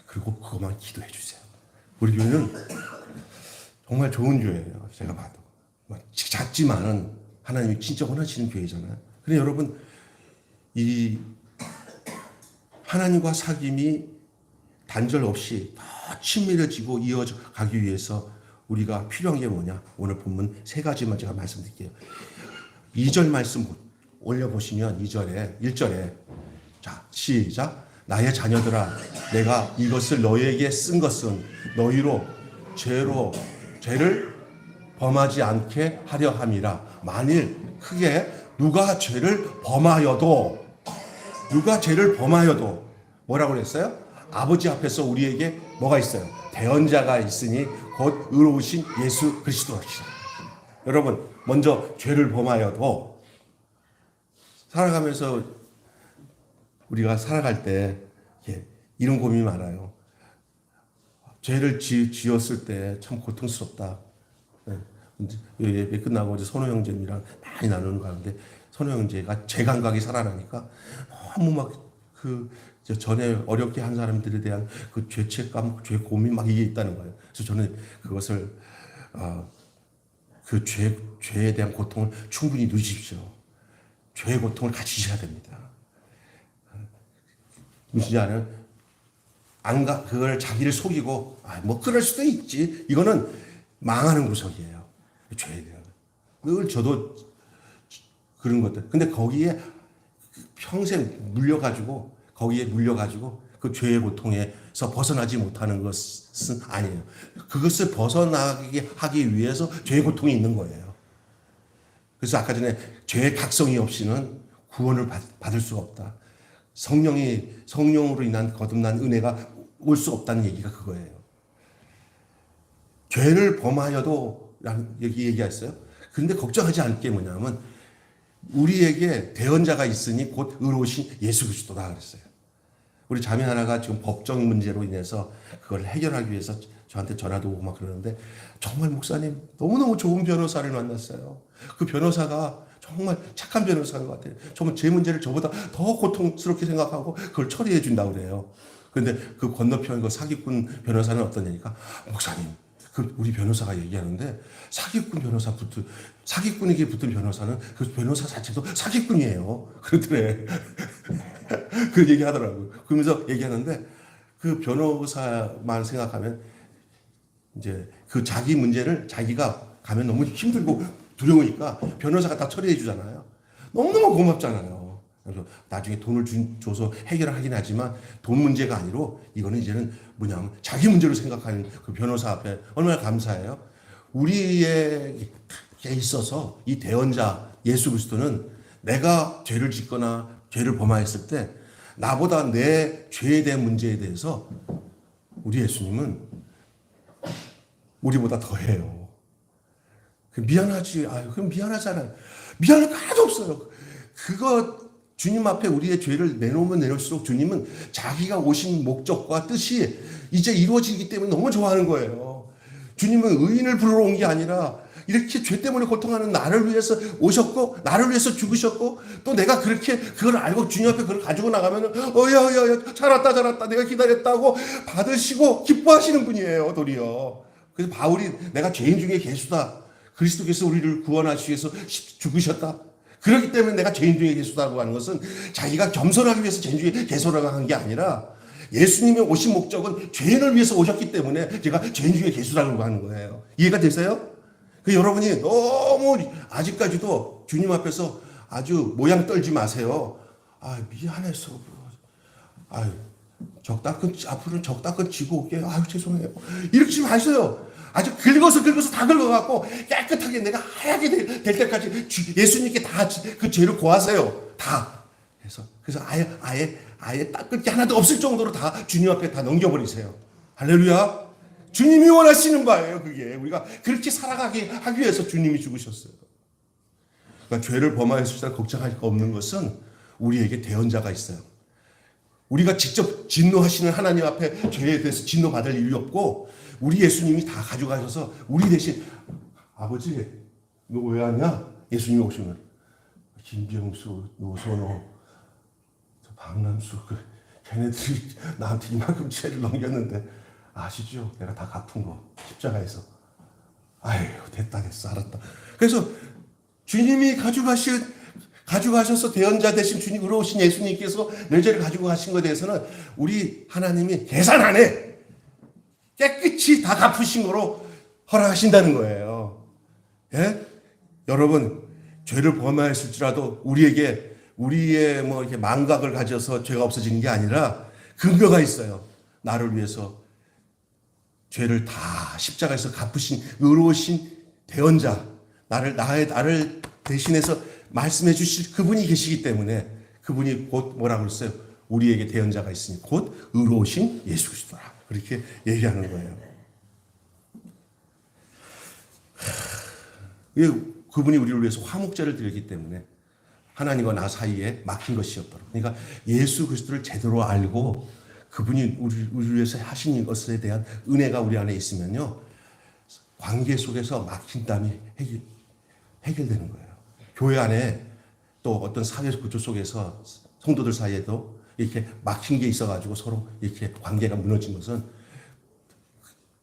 그리고 그것만 기도해 주세요. 우리 교회는 정말 좋은 교회예요. 제가 봐도. 작지만은 하나님이 진짜 원하시는 교회잖아요. 그래 여러분, 이 하나님과 사귐이 단절 없이 더 친밀해지고 이어져 가기 위해서 우리가 필요한 게 뭐냐? 오늘 본문 세 가지만 제가 말씀드릴게요. 2절 말씀 올려보시면 1절에 자 시작. 나의 자녀들아, 내가 이것을 너희에게 쓴 것은 너희로 죄를 범하지 않게 하려 함이라. 만일 크게 누가 죄를 범하여도 뭐라고 그랬어요? 아버지 앞에서 우리에게 뭐가 있어요? 대언자가 있으니 곧 의로우신 예수 그리스도시다. 여러분, 먼저 죄를 범하여도 살아가면서 우리가 살아갈 때 이런 고민이 많아요. 죄를 지었을 때 참 고통스럽다. 예배 끝나고 이제 선호 형제님이랑 많이 나누는 거 하는데 선호 형제가 제 감각이 살아나니까 너무 막 전에 어렵게 한 사람들에 대한 그 죄책감, 죄 고민 막 이게 있다는 거예요. 그래서 저는 그것을 그 죄에 대한 고통을 충분히 누리십시오. 죄의 고통을 가지셔야 됩니다. 무슨 말이냐면 그걸 자기를 속이고 뭐 그럴 수도 있지. 이거는 망하는 구석이에요. 죄에 대한. 늘 저도 그런 것들. 근데 거기에 평생 거기에 물려가지고 그 죄의 고통에서 벗어나지 못하는 것은 아니에요. 그것을 벗어나게 하기 위해서 죄의 고통이 있는 거예요. 그래서 아까 전에 죄의 각성이 없이는 구원을 받을 수가 없다. 성령으로 인한 거듭난 은혜가 올 수 없다는 얘기가 그거예요. 죄를 범하여도 여기 얘기했어요. 그런데 걱정하지 않을 게 뭐냐면 우리에게 대언자가 있으니 곧 의로우신 예수 그리스도다 그랬어요. 우리 자매 하나가 지금 법적 문제로 인해서 그걸 해결하기 위해서 저한테 전화도 오고 막 그러는데 정말 목사님 너무너무 좋은 변호사를 만났어요. 그 변호사가 정말 착한 변호사인 것 같아요. 정말 제 문제를 저보다 더 고통스럽게 생각하고 그걸 처리해 준다고 그래요. 그런데 그 건너편 그 사기꾼 변호사는 어떤 얘기가 목사님 우리 변호사가 얘기하는데 사기꾼에게 붙은 변호사는 그 변호사 자체도 사기꾼이에요. 그러더래. 그 얘기 하더라고요. 그러면서 얘기하는데 그 변호사만 생각하면 이제 그 자기 문제를 자기가 가면 너무 힘들고 두려우니까 변호사가 다 처리해 주잖아요. 너무너무 고맙잖아요. 그래서 나중에 돈을 줘서 해결을 하긴 하지만 돈 문제가 아니로 이거는 이제는 뭐냐면 자기 문제로 생각하는 그 변호사 앞에 얼마나 감사해요. 우리에게 있어서 이 대언자 예수 그리스도는 내가 죄를 짓거나 죄를 범하였을 때 나보다 내 죄에 대한 문제에 대해서 우리 예수님은 우리보다 더해요. 미안하지. 그럼 미안하잖아요. 미안할 거 하나도 없어요. 그거 주님 앞에 우리의 죄를 내놓으면 내놓을수록 주님은 자기가 오신 목적과 뜻이 이제 이루어지기 때문에 너무 좋아하는 거예요. 주님은 의인을 부르러 온 게 아니라 이렇게 죄 때문에 고통하는 나를 위해서 오셨고 나를 위해서 죽으셨고 또 내가 그렇게 그걸 알고 주님 앞에 그걸 가지고 나가면은 야 잘 왔다 내가 기다렸다고 받으시고 기뻐하시는 분이에요. 도리어. 그래서 바울이 내가 죄인 중에 괴수다. 그리스도께서 우리를 구원하시기 위해서 죽으셨다. 그렇기 때문에 내가 죄인 중에 계수다고 하는 것은 자기가 겸손하기 위해서 죄인 중에 계수라고 한 게 아니라 예수님이 오신 목적은 죄인을 위해서 오셨기 때문에 제가 죄인 중에 계수라고 하는 거예요. 이해가 되세요? 여러분이 너무 아직까지도 주님 앞에서 아주 모양 떨지 마세요. 미안해서. 앞으로는 적당히 지고 올게요. 죄송해요. 이렇게 마세요. 아주 긁어서 다 긁어갖고 깨끗하게 내가 하얗게 될 때까지 예수님께 다 그 죄를 고하세요. 다. 그래서 아예 닦을 게 하나도 없을 정도로 다 주님 앞에 다 넘겨버리세요. 할렐루야. 주님이 원하시는 바예요. 그게 우리가 그렇게 살아가게 하기 위해서 주님이 죽으셨어요. 그러니까 죄를 범하였을 때 걱정할 거 없는 것은 우리에게 대언자가 있어요. 우리가 직접 진노하시는 하나님 앞에 죄에 대해서 진노받을 일이 없고 우리 예수님이 다 가져가셔서 우리 대신 아버지 너 왜 왔냐? 예수님이 오시면 김병수, 노선호, 박남수 걔네들이 나한테 이만큼 죄를 넘겼는데 아시죠? 내가 다 갚은 거 십자가에서. 됐다 알았다. 그래서 주님이 가져가셔서 대언자 되신 주님 의로우신 예수님께서 내 죄를 가지고 가신 것에 대해서는 우리 하나님이 계산 안 해. 깨끗이 다 갚으신 거로 허락하신다는 거예요. 예? 여러분 죄를 범하였을지라도 우리의 이렇게 망각을 가져서 죄가 없어지는 게 아니라 근거가 있어요. 나를 위해서 죄를 다 십자가에서 갚으신 의로우신 대언자, 나를 대신해서 말씀해 주실 그분이 계시기 때문에 그분이 곧 뭐라고 했어요? 우리에게 대언자가 있으니 곧 의로우신 예수 그리스도라. 그렇게 얘기하는 거예요. 그분이 우리를 위해서 화목제를 드렸기 때문에 하나님과 나 사이에 막힌 것이 없도록. 그러니까 예수 그리스도를 제대로 알고 그분이 우리를 위해서 하신 것에 대한 은혜가 우리 안에 있으면요. 관계 속에서 막힌 땀이 해결되는 거예요. 교회 안에 또 어떤 사회 구조 속에서 성도들 사이에도 이렇게 막힌 게 있어가지고 서로 이렇게 관계가 무너진 것은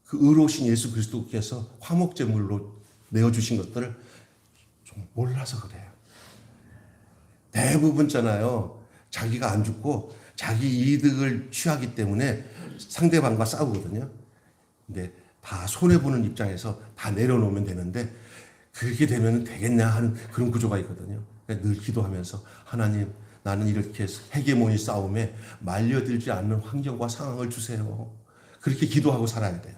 그 의로우신 예수 그리스도께서 화목제물로 내어주신 것들을 좀 몰라서 그래요. 대부분잖아요. 자기가 안 죽고 자기 이득을 취하기 때문에 상대방과 싸우거든요. 근데 다 손해보는 입장에서 다 내려놓으면 되는데 그렇게 되면 되겠냐 하는 그런 구조가 있거든요. 그러니까 늘 기도하면서 하나님 나는 이렇게 헤게모니 싸움에 말려들지 않는 환경과 상황을 주세요. 그렇게 기도하고 살아야 돼요.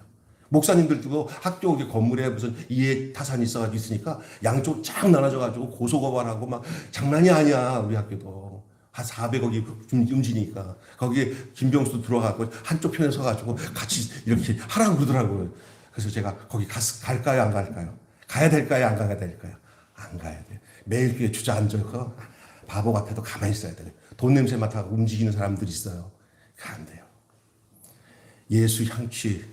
목사님들도 학교 건물에 무슨 이해 타산이 있으니까 양쪽 쫙 나눠져가지고 고소고발하고 막 장난이 아니야. 우리 학교도 한 400억이 움직이니까 거기에 김병수도 들어가고 한쪽 편에 서가지고 같이 이렇게 하라고 그러더라고요. 그래서 제가 거기 갈까요 안 갈까요? 가야 될까요 안 가야 될까요? 안 가야 돼. 매일 그게 주저앉아서 바보 같아도 가만히 있어야 돼. 돈 냄새 맡아서 움직이는 사람들이 있어요. 안 돼요. 예수 향취,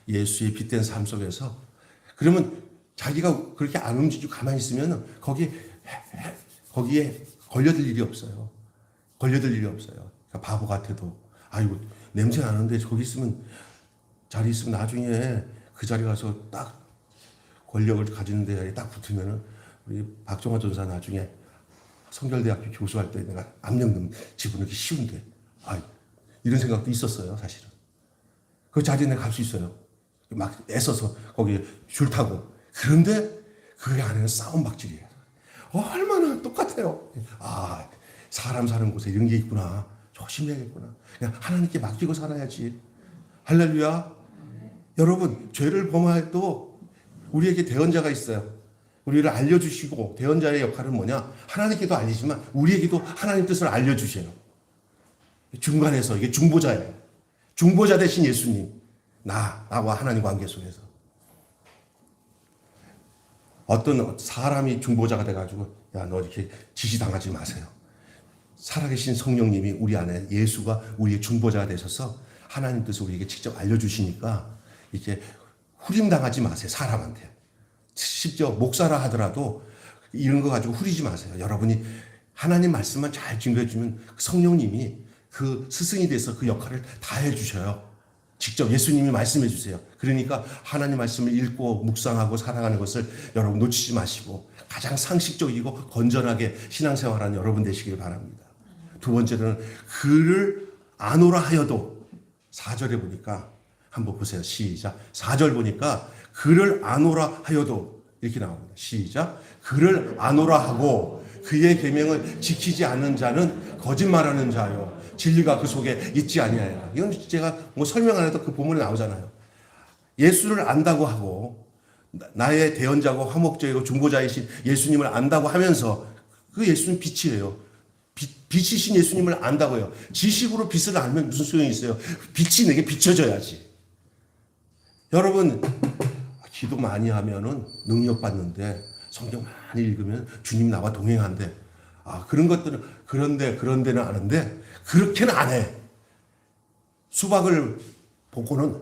예수의 빛된 삶 속에서 그러면 자기가 그렇게 안 움직이고 가만히 있으면 거기에 걸려들 일이 없어요. 걸려들 일이 없어요. 그러니까 바보 같아도 아이고 냄새 나는데 거기 있으면 자리 있으면 나중에 그 자리 가서 딱 권력을 가지는 데에 딱 붙으면은 우리 박정화 전사 나중에 성결대학교 교수할 때 내가 압력 집어넣기 쉬운데 이런 생각도 있었어요. 사실은 그 자리에 내가 갈 수 있어요. 막 애써서 거기에 줄 타고. 그런데 그 안에는 싸움박질이에요. 얼마나 똑같아요. 사람 사는 곳에 이런 게 있구나. 조심해야겠구나. 그냥 하나님께 맡기고 살아야지. 할렐루야. 여러분 죄를 범해도 우리에게 대언자가 있어요. 우리를 알려주시고 대언자의 역할은 뭐냐? 하나님께도 알리지만 우리에게도 하나님 뜻을 알려주셔요. 중간에서 이게 중보자예요. 중보자 대신 예수님. 나와 하나님 관계 속에서. 어떤 사람이 중보자가 돼가지고 너 이렇게 지시당하지 마세요. 살아계신 성령님이 우리 안에 예수가 우리의 중보자가 되셔서 하나님 뜻을 우리에게 직접 알려주시니까 이렇게 후림당하지 마세요. 사람한테. 심지어 목사라 하더라도 이런 거 가지고 후리지 마세요. 여러분이 하나님 말씀만 잘 증거해주면 성령님이 그 스승이 돼서 그 역할을 다 해주셔요. 직접 예수님이 말씀해 주세요. 그러니까 하나님 말씀을 읽고 묵상하고 살아가는 것을 여러분 놓치지 마시고 가장 상식적이고 건전하게 신앙생활하는 여러분 되시길 바랍니다. 두 번째로는 그를 아노라 하여도 4절에 보니까 한번 보세요. 시작. 4절 보니까 그를 아노라 하여도 이렇게 나옵니다. 시작. 그를 아노라 하고 그의 계명을 지키지 않는 자는 거짓말하는 자요. 진리가 그 속에 있지 아니하여. 이건 제가 뭐 설명 안 해도 그 본문에 나오잖아요. 예수를 안다고 하고 나의 대언자고 화목제이고 중보자이신 예수님을 안다고 하면서 그 예수는 빛이에요. 빛이신 예수님을 안다고요. 지식으로 빛을 알면 무슨 소용이 있어요? 빛이 내게 비춰져야지. 여러분 기도 많이 하면은 능력 받는데 성경 많이 읽으면 주님 나와 동행한대. 그런 것들은 그런 데는 아는데 그렇게는 안 해. 수박을 보고는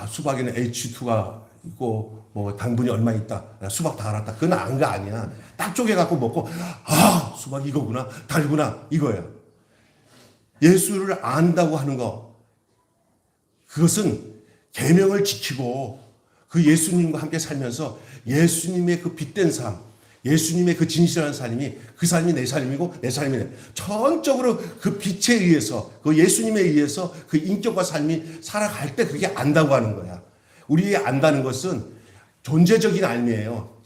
수박에는 H2가 있고 뭐 당분이 얼마 있다. 수박 다 알았다. 그건 안 거 아니야. 딱 쪼개갖고 먹고 수박 이거구나 달구나 이거야. 예수를 안다고 하는 거 그것은 계명을 지키고 그 예수님과 함께 살면서 예수님의 그 빛된 삶, 예수님의 그 진실한 삶이 그 삶이 내 삶이고 내 삶이 전적으로 그 빛에 의해서 그 예수님에 의해서 그 인격과 삶이 살아갈 때 그게 안다고 하는 거야. 우리의 안다는 것은 존재적인 알미예요.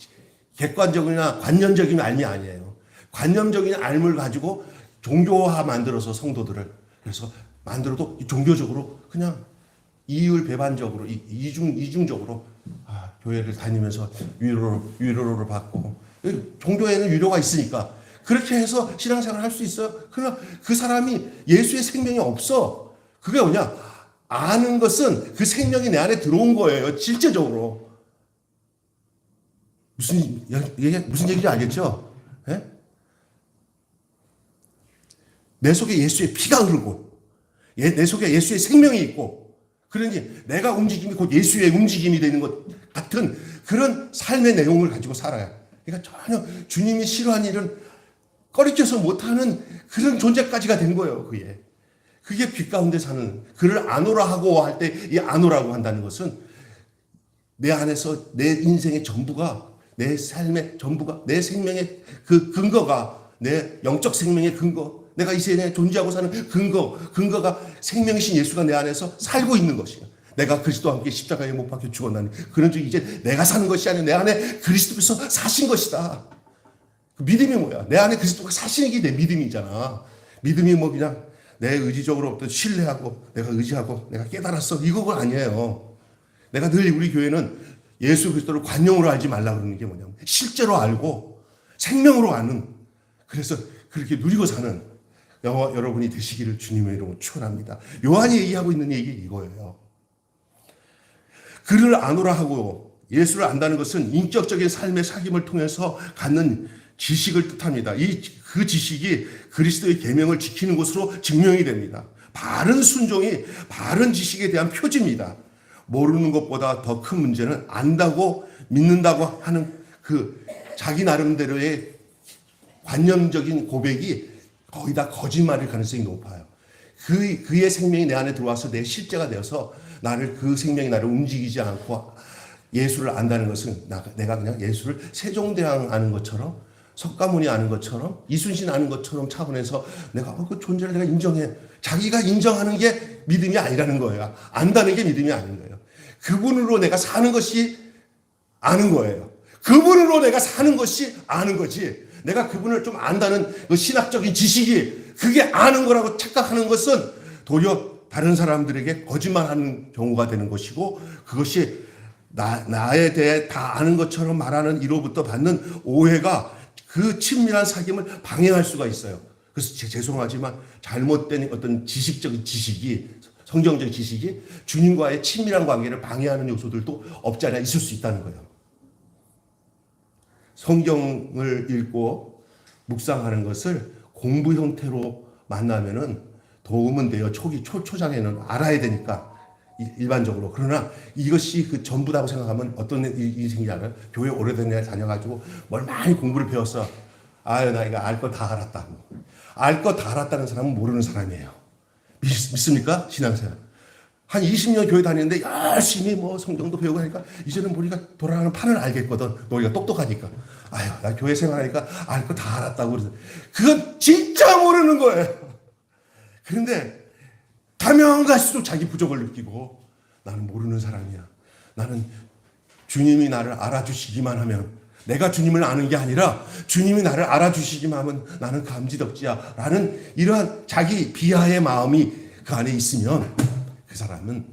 객관적이나 관념적인 알미 아니에요. 관념적인 알미를 가지고 종교화 만들어서 성도들을 그래서 만들어도 종교적으로 그냥 이율 배반적으로 이중적으로 교회를 다니면서 위로를 받고 종교에는 위로가 있으니까 그렇게 해서 신앙생활을 할 수 있어요. 그러나 그 사람이 예수의 생명이 없어. 그게 뭐냐? 아는 것은 그 생명이 내 안에 들어온 거예요. 실제적으로. 무슨 얘기인지 알겠죠? 네? 내 속에 예수의 피가 흐르고 내 속에 예수의 생명이 있고 그러니 내가 움직임이 곧 예수의 움직임이 되는 것 같은 그런 삶의 내용을 가지고 살아요. 그러니까 전혀 주님이 싫어하는 일은 꺼리껴서 못하는 그런 존재까지가 된 거예요. 그게 빛 가운데 사는 그를 아노라 하고 할 때 이 아노라고 한다는 것은 내 안에서 내 인생의 전부가 내 삶의 전부가 내 생명의 그 근거가 내 영적 생명의 근거 내가 이 세상에 존재하고 사는 근거가 생명이신 예수가 내 안에서 살고 있는 것이야. 내가 그리스도와 함께 십자가에 못 박혀 죽었나니 그런 중 이제 내가 사는 것이 아니라 내 안에 그리스도께서 사신 것이다. 그 믿음이 뭐야? 내 안에 그리스도가 사시는 게 내 믿음이잖아. 믿음이 뭐 그냥 내 의지적으로 신뢰하고 내가 의지하고 내가 깨달았어 이거가 아니에요. 내가 늘 우리 교회는 예수 그리스도를 관념으로 알지 말라 그러는 게 뭐냐면 실제로 알고 생명으로 아는 그래서 그렇게 누리고 사는 여러분이 되시기를 주님의 이름으로 축원합니다. 요한이 얘기하고 있는 얘기 이거예요. 그를 아노라 하고 예수를 안다는 것은 인격적인 삶의 사귐을 통해서 갖는 지식을 뜻합니다. 그 지식이 그리스도의 계명을 지키는 것으로 증명이 됩니다. 바른 순종이 바른 지식에 대한 표지입니다. 모르는 것보다 더 큰 문제는 안다고 믿는다고 하는 그 자기 나름대로의 관념적인 고백이 거의 다 거짓말일 가능성이 높아요. 그의 생명이 내 안에 들어와서 내 실제가 되어서 그 생명이 나를 움직이지 않고 예수를 안다는 것은 내가 그냥 예수를 세종대왕 아는 것처럼 석가모니 아는 것처럼 이순신 아는 것처럼 차분해서 내가 그 존재를 내가 인정해. 자기가 인정하는 게 믿음이 아니라는 거예요. 안다는 게 믿음이 아닌 거예요. 그분으로 내가 사는 것이 아는 거예요. 그분으로 내가 사는 것이 아는 거지. 내가 그분을 좀 안다는 그 신학적인 지식이 그게 아는 거라고 착각하는 것은 도리어 다른 사람들에게 거짓말하는 경우가 되는 것이고 그것이 나에 대해 다 아는 것처럼 말하는 이로부터 받는 오해가 그 친밀한 사귐을 방해할 수가 있어요. 그래서 죄송하지만 잘못된 어떤 지식적인 지식이 성경적 지식이 주님과의 친밀한 관계를 방해하는 요소들도 없지 않아 있을 수 있다는 거예요. 성경을 읽고 묵상하는 것을 공부 형태로 만나면은 도움은 돼요. 초장에는 알아야 되니까 일반적으로. 그러나 이것이 그 전부다고 생각하면 어떤 일이 생기지 않아요? 교회 오래된 데 다녀가지고 뭘 많이 공부를 배웠어. 나 이거 알 거 다 알았다. 알 거 다 알았다는 사람은 모르는 사람이에요. 믿습니까? 신앙생활. 한 20년 교회 다니는데 열심히 뭐 성경도 배우고 하니까 이제는 우리가 돌아가는 판을 알겠거든. 우리가 똑똑하니까. 아유, 나 교회 생활하니까 알 거 다 알았다고 그러서. 그건 진짜 모르는 거예요. 그런데 가면 갈수록 자기 부족을 느끼고 나는 모르는 사람이야. 나는 주님이 나를 알아주시기만 하면, 내가 주님을 아는 게 아니라 주님이 나를 알아주시기만 하면 나는 감지덕지야 라는 이러한 자기 비하의 마음이 그 안에 있으면 그 사람은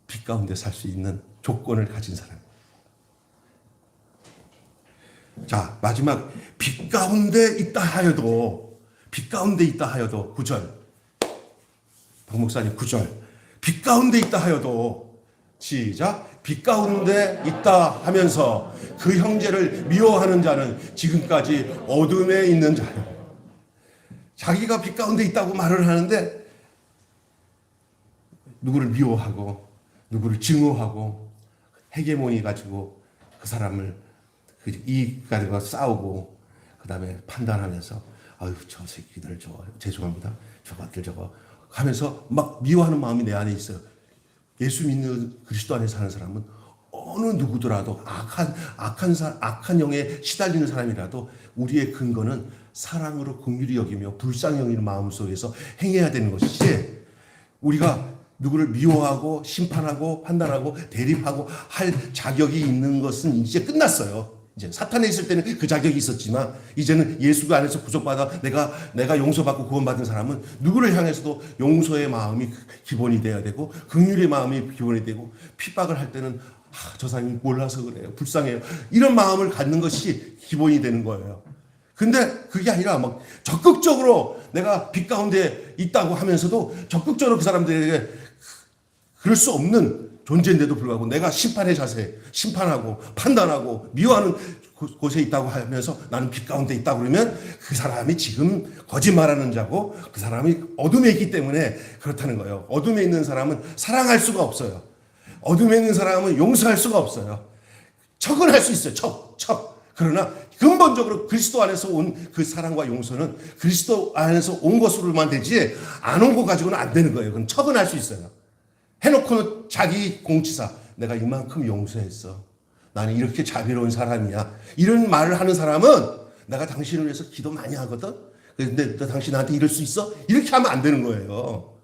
빛 가운데 살 수 있는 조건을 가진 사람입니다. 자, 마지막 빛 가운데 있다 하여도, 빛 가운데 있다 하여도 9절, 박 목사님 9절, 빛 가운데 있다 하여도, 시작, 빛 가운데 있다 하면서 그 형제를 미워하는 자는 지금까지 어둠에 있는 자요. 자기가 빛 가운데 있다고 말을 하는데 누구를 미워하고 누구를 증오하고 헤게모니 가지고 그 사람을 이익 가지고 싸우고 그 다음에 판단하면서 아유 저 새끼들 저거 죄송합니다 저것들 저거 하면서 막 미워하는 마음이 내 안에 있어요. 예수 믿는 그리스도 안에 사는 사람은 어느 누구더라도 악한 영에 시달리는 사람이라도 우리의 근거는 사랑으로 긍휼히 여기며 불쌍히 여기는 마음 속에서 행해야 되는 것이지, 우리가 누구를 미워하고 심판하고 판단하고 대립하고 할 자격이 있는 것은 이제 끝났어요. 이제 사탄에 있을 때는 그 자격이 있었지만 이제는 예수가 안에서 구속받아 내가 용서받고 구원받은 사람은 누구를 향해서도 용서의 마음이 기본이 돼야 되고 긍휼의 마음이 기본이 되고, 핍박을 할 때는 저 사람이 몰라서 그래요, 불쌍해요, 이런 마음을 갖는 것이 기본이 되는 거예요. 근데 그게 아니라 막 적극적으로 내가 빛 가운데 있다고 하면서도 적극적으로 그 사람들에게 그럴 수 없는 존재인데도 불구하고 내가 심판의 자세, 심판하고 판단하고 미워하는 곳에 있다고 하면서 나는 빛 가운데 있다고 그러면 그 사람이 지금 거짓말하는 자고 그 사람이 어둠에 있기 때문에 그렇다는 거예요. 어둠에 있는 사람은 사랑할 수가 없어요. 어둠에 있는 사람은 용서할 수가 없어요. 척은 할 수 있어요. 척. 그러나 근본적으로 그리스도 안에서 온 그 사랑과 용서는 그리스도 안에서 온 것으로만 되지 안 온 거 가지고는 안 되는 거예요. 그건 척은 할 수 있어요. 해놓고는 자기 공치사, 내가 이만큼 용서했어, 나는 이렇게 자비로운 사람이야, 이런 말을 하는 사람은 내가 당신을 위해서 기도 많이 하거든, 근데 너 당신 나한테 이럴 수 있어? 이렇게 하면 안 되는 거예요.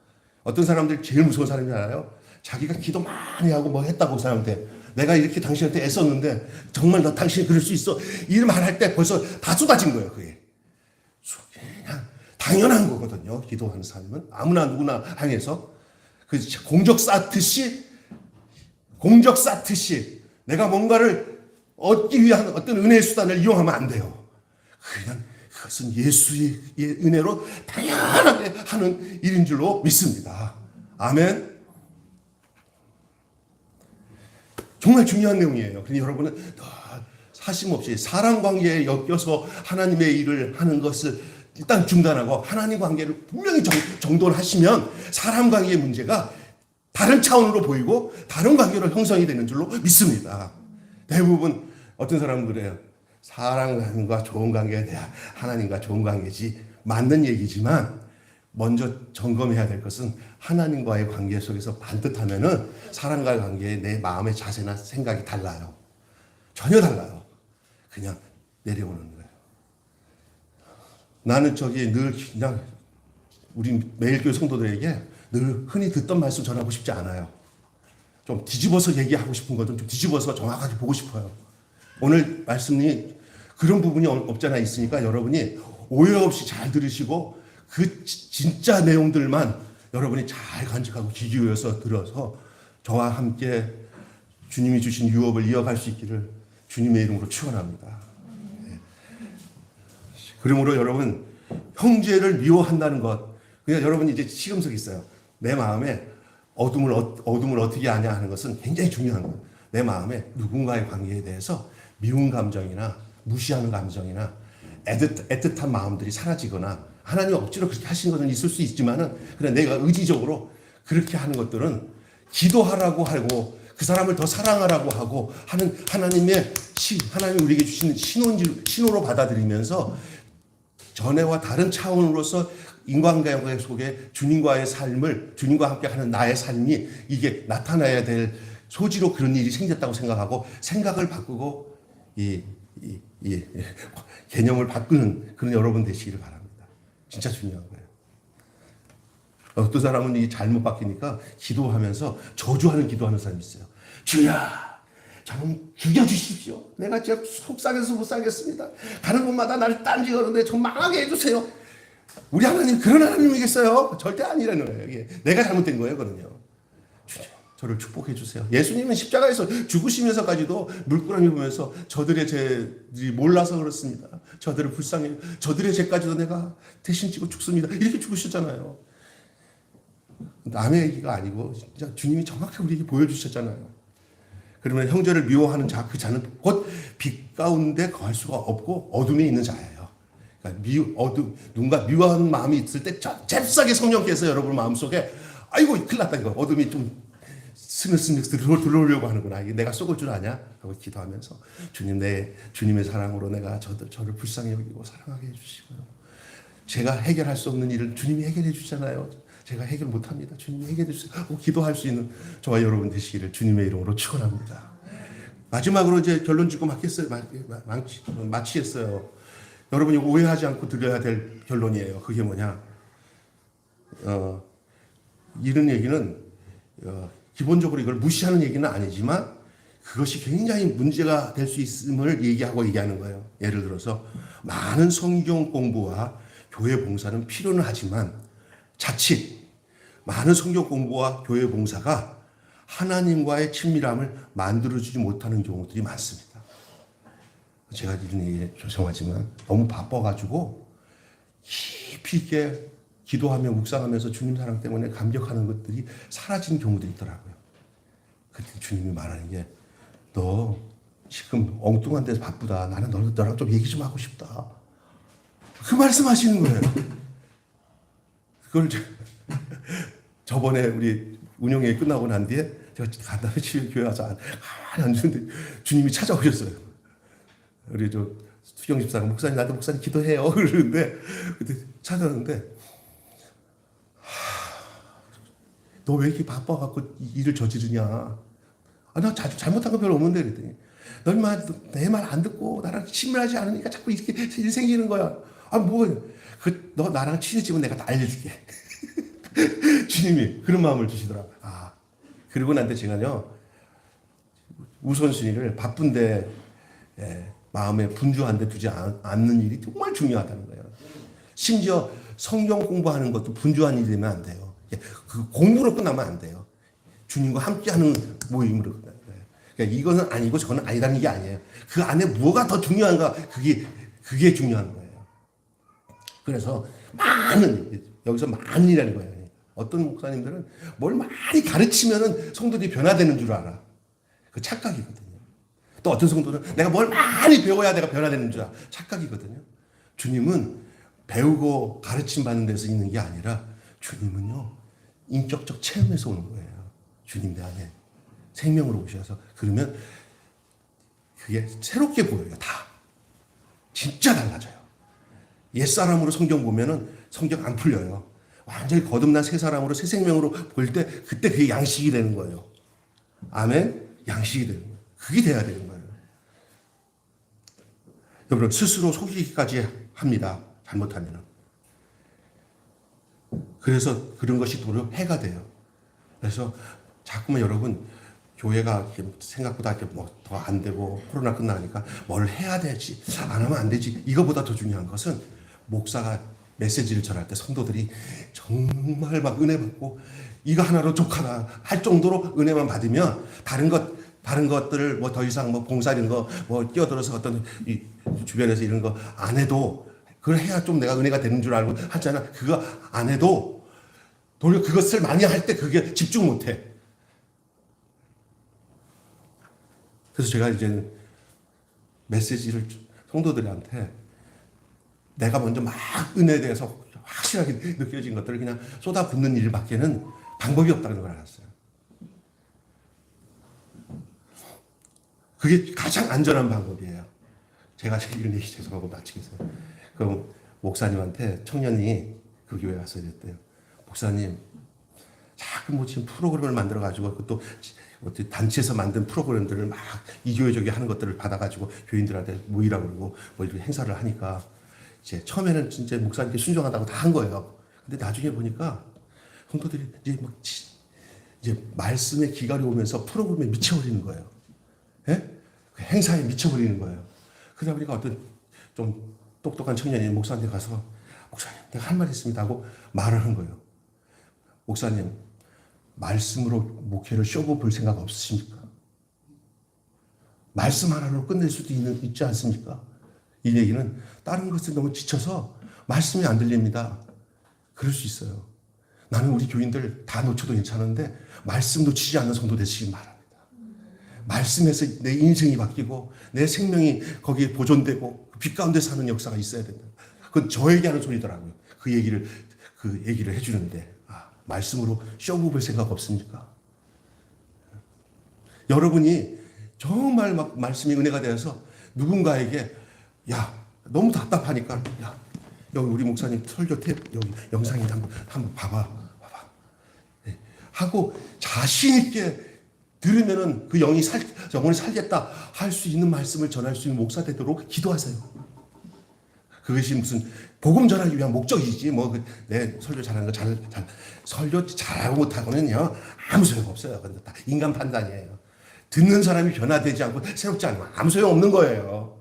어떤 사람들 제일 무서운 사람이 알아요? 자기가 기도 많이 하고 뭐 했다고 그 사람한테, 내가 이렇게 당신한테 애썼는데 정말 너 당신이 그럴 수 있어, 이런 말 할 때 벌써 다 쏟아진 거예요. 그게 그냥 당연한 거거든요. 기도하는 사람은 아무나 누구나 향해서 그 공적 쌓듯이 내가 뭔가를 얻기 위한 어떤 은혜의 수단을 이용하면 안 돼요. 그냥 그것은 예수의 은혜로 당연하게 하는 일인 줄로 믿습니다. 아멘. 정말 중요한 내용이에요. 그런데 여러분은 사심없이 사람 관계에 엮여서 하나님의 일을 하는 것을 일단 중단하고 하나님 관계를 분명히 정돈하시면 사람 관계의 문제가 다른 차원으로 보이고 다른 관계로 형성이 되는 줄로 믿습니다. 대부분 어떤 사람은 그래요. 사람과 좋은 관계가 돼야 하나님과 좋은 관계지. 맞는 얘기지만 먼저 점검해야 될 것은 하나님과의 관계 속에서 반듯하면은 사람과의 관계에 내 마음의 자세나 생각이 달라요. 전혀 달라요. 그냥 내려오는 거예요. 나는 늘 그냥 우리 매일교회 성도들에게 늘 흔히 듣던 말씀 전하고 싶지 않아요. 좀 뒤집어서 얘기하고 싶은 것 좀 뒤집어서 정확하게 보고 싶어요. 오늘 말씀이 그런 부분이 없잖아 있으니까 여러분이 오해 없이 잘 들으시고 그 진짜 내용들만 여러분이 잘 간직하고 귀 기울여서 들어서 저와 함께 주님이 주신 유업을 이어갈 수 있기를 주님의 이름으로 축원합니다. 그러므로 여러분, 형제를 미워한다는 것, 그냥 여러분이 이제 시금석이 있어요. 내 마음에 어둠을 어떻게 하냐 하는 것은 굉장히 중요한 거예요. 내 마음에 누군가의 관계에 대해서 미운 감정이나 무시하는 감정이나 애틋한 마음들이 사라지거나, 하나님 억지로 그렇게 하신 것은 있을 수 있지만은 그냥 내가 의지적으로 그렇게 하는 것들은 기도하라고 하고 그 사람을 더 사랑하라고 하고 하는 하나님의 하나님이 우리에게 주시는 신호로 받아들이면서 전에와 다른 차원으로서 인간관계 속에 주님과의 삶을, 주님과 함께 하는 나의 삶이 이게 나타나야 될 소지로 그런 일이 생겼다고 생각하고 생각을 바꾸고 이 개념을 바꾸는 그런 여러분 되시기를 바랍니다. 진짜 중요한 거예요. 어떤 사람은 이 잘못 바뀌니까 기도하면서 저주하는 기도하는 사람이 있어요. 주여, 저는 죽여주십시오. 내가 진짜 속상해서 못 살겠습니다. 가는 곳마다 나를 딴지거는데 좀 망하게 해주세요. 우리 하나님 그런 하나님이겠어요? 절대 아니라는 거예요. 이게 내가 잘못된 거예요, 그거는요. 주님, 저를 축복해 주세요. 예수님은 십자가에서 죽으시면서까지도 물끄러미 보면서 저들의 죄들이 몰라서 그렇습니다. 저들을 불쌍해, 저들의 죄까지도 내가 대신 지고 죽습니다. 이렇게 죽으셨잖아요. 남의 얘기가 아니고 진짜 주님이 정확히 우리에게 보여주셨잖아요. 그러면 형제를 미워하는 자, 그 자는 곧 빛 가운데 거할 수가 없고 어둠에 있는 자예요. 그러니까 누군가 미워하는 마음이 있을 때 잽싸게 성령께서 여러분 마음속에 아이고 큰일 났다 이거 어둠이 좀 스며스며 들어오려고 하는구나. 이게 내가 속을 줄 아냐? 하고 기도하면서 주님, 주님의 사랑으로 내가 저를 불쌍히 여기고 사랑하게 해주시고요. 제가 해결할 수 없는 일을 주님이 해결해 주잖아요. 제가 해결 못합니다. 주님이 해결해 주세요. 기도할 수 있는 저와 여러분 되시기를 주님의 이름으로 축원합니다. 마지막으로 이제 결론 짓고 마치겠어요. 여러분이 오해하지 않고 들어야 될 결론이에요. 그게 뭐냐? 이런 얘기는 기본적으로 이걸 무시하는 얘기는 아니지만 그것이 굉장히 문제가 될 수 있음을 얘기하는 거예요. 예를 들어서 많은 성경 공부와 교회 봉사는 필요는 하지만 자칫 많은 성경 공부와 교회 봉사가 하나님과의 친밀함을 만들어주지 못하는 경우들이 많습니다. 제가 이런 얘기 죄송하지만 너무 바빠가지고 깊이 있게 기도하며 묵상하면서 주님 사랑 때문에 감격하는 것들이 사라진 경우들이 있더라고요. 그때 주님이 말하는 게 너 지금 엉뚱한 데서 바쁘다. 나는 너랑 좀 얘기 좀 하고 싶다. 그 말씀하시는 거예요. 그걸 저번에 우리 운영회 끝나고 난 뒤에 제가 간단히 교회 와서 가만히 앉았는데 주님이 찾아오셨어요. 우리 수경 집사가 목사님 나한테 목사님 기도해요. 그러는데 그때 찾아왔는데 너 왜 이렇게 바빠갖고 일을 저지르냐? 나 잘못한 거 별로 없는데 그랬더니 내 말 안 듣고 나랑 친밀하지 않으니까 자꾸 이렇게 일 생기는 거야. 너 나랑 친해지면 내가 다 알려줄게. 주님이 그런 마음을 주시더라고요. 그리고 난데 제가요, 우선순위를 바쁜데, 마음에 분주한 데 두지 않는 일이 정말 중요하다는 거예요. 심지어 성경 공부하는 것도 분주한 일이 되면 안 돼요. 그 공부로 끝나면 안 돼요. 주님과 함께하는 모임으로 끝나요. 그러니까 이거는 아니고 저거는 아니라는 게 아니에요. 그 안에 뭐가 더 중요한가, 그게 중요한 거예요. 그래서 여기서 많은이라는 거예요. 어떤 목사님들은 뭘 많이 가르치면은 성도들이 변화되는 줄 알아. 그 착각이거든요. 또 어떤 성도는 내가 뭘 많이 배워야 내가 변화되는 줄 알아. 착각이거든요. 주님은 배우고 가르침 받는 데서 있는 게 아니라 주님은요, 인격적 체험에서 오는 거예요. 주님 내 안에 생명으로 오셔서. 그러면 그게 새롭게 보여요. 다. 진짜 달라져요. 옛사람으로 성경 보면은 성경 안 풀려요. 완전히 거듭난 새 사람으로 새 생명으로 볼 때 그때 그게 양식이 되는 거예요. 아멘? 양식이 되는 거예요. 그게 돼야 되는 거예요. 여러분 스스로 속이기까지 합니다. 잘못하면. 그래서 그런 것이 도리어 해가 돼요. 그래서 자꾸만 여러분 교회가 생각보다 더 안 되고 코로나 끝나니까 뭘 해야 되지 안 하면 안 되지 이거보다 더 중요한 것은 목사가 메시지를 전할 때 성도들이 정말 막 은혜 받고 이거 하나로 족하다 할 정도로 은혜만 받으면 다른 것들을 더 이상 봉사 이런 거 끼어들어서 어떤 이 주변에서 이런 거 안 해도 그걸 해야 좀 내가 은혜가 되는 줄 알고 하잖아. 그거 안 해도 도리어 그것을 많이 할 때 그게 집중 못 해. 그래서 제가 이제는 메시지를 성도들한테 내가 먼저 막 은혜에 대해서 확실하게 느껴진 것들을 그냥 쏟아붓는 일밖에는 방법이 없다는 걸 알았어요. 그게 가장 안전한 방법이에요. 제가 이런 얘기 죄송하고 마치겠어요. 그 목사님한테 청년이 그 교회 와서 이랬대요. 목사님, 자꾸 뭐 지금 프로그램을 만들어가지고 그것도 단체에서 만든 프로그램들을 막 이 교회 저기 하는 것들을 받아가지고 교인들한테 모이라고 그러고 뭐 이렇게 행사를 하니까 이제 처음에는 진짜 목사님께 순종하다고 다 한 거예요. 근데 나중에 보니까 성도들이 이제 말씀의 기갈이 오면서 프로그램에 미쳐버리는 거예요. 예? 그 행사에 미쳐버리는 거예요. 그러다 보니까 어떤 좀 똑똑한 청년이 목사한테 가서 목사님, 내가 할 말 있습니다 하고 말을 한 거예요. 목사님, 말씀으로 목회를 쇼부 볼 생각 없으십니까? 말씀 하나로 끝낼 수도 있지 않습니까? 이 얘기는 다른 것에 너무 지쳐서 말씀이 안 들립니다. 그럴 수 있어요. 나는 우리 교인들 다 놓쳐도 괜찮은데 말씀 놓치지 않는 성도 되시기 바랍니다. 말씀에서 내 인생이 바뀌고 내 생명이 거기에 보존되고 빛 가운데 사는 역사가 있어야 된다. 그건 저에게 하는 소리더라고요. 그 얘기를 해주는데 말씀으로 쇼부 볼 생각 없습니까? 여러분이 정말 막 말씀이 은혜가 되어서 누군가에게 너무 답답하니까 여기 우리 목사님 설교 여기 영상이 한번 봐봐 네. 하고 자신 있게 들으면은 그 영혼이 살겠다 할 수 있는 말씀을 전할 수 있는 목사 되도록 기도하세요. 그것이 무슨 복음 전하기 위한 목적이지 내 설교 잘하는 거 설교 잘하고 못하고는요 아무 소용 없어요. 근데 다 인간 판단이에요. 듣는 사람이 변화되지 않고 새롭지 않으면 아무 소용 없는 거예요.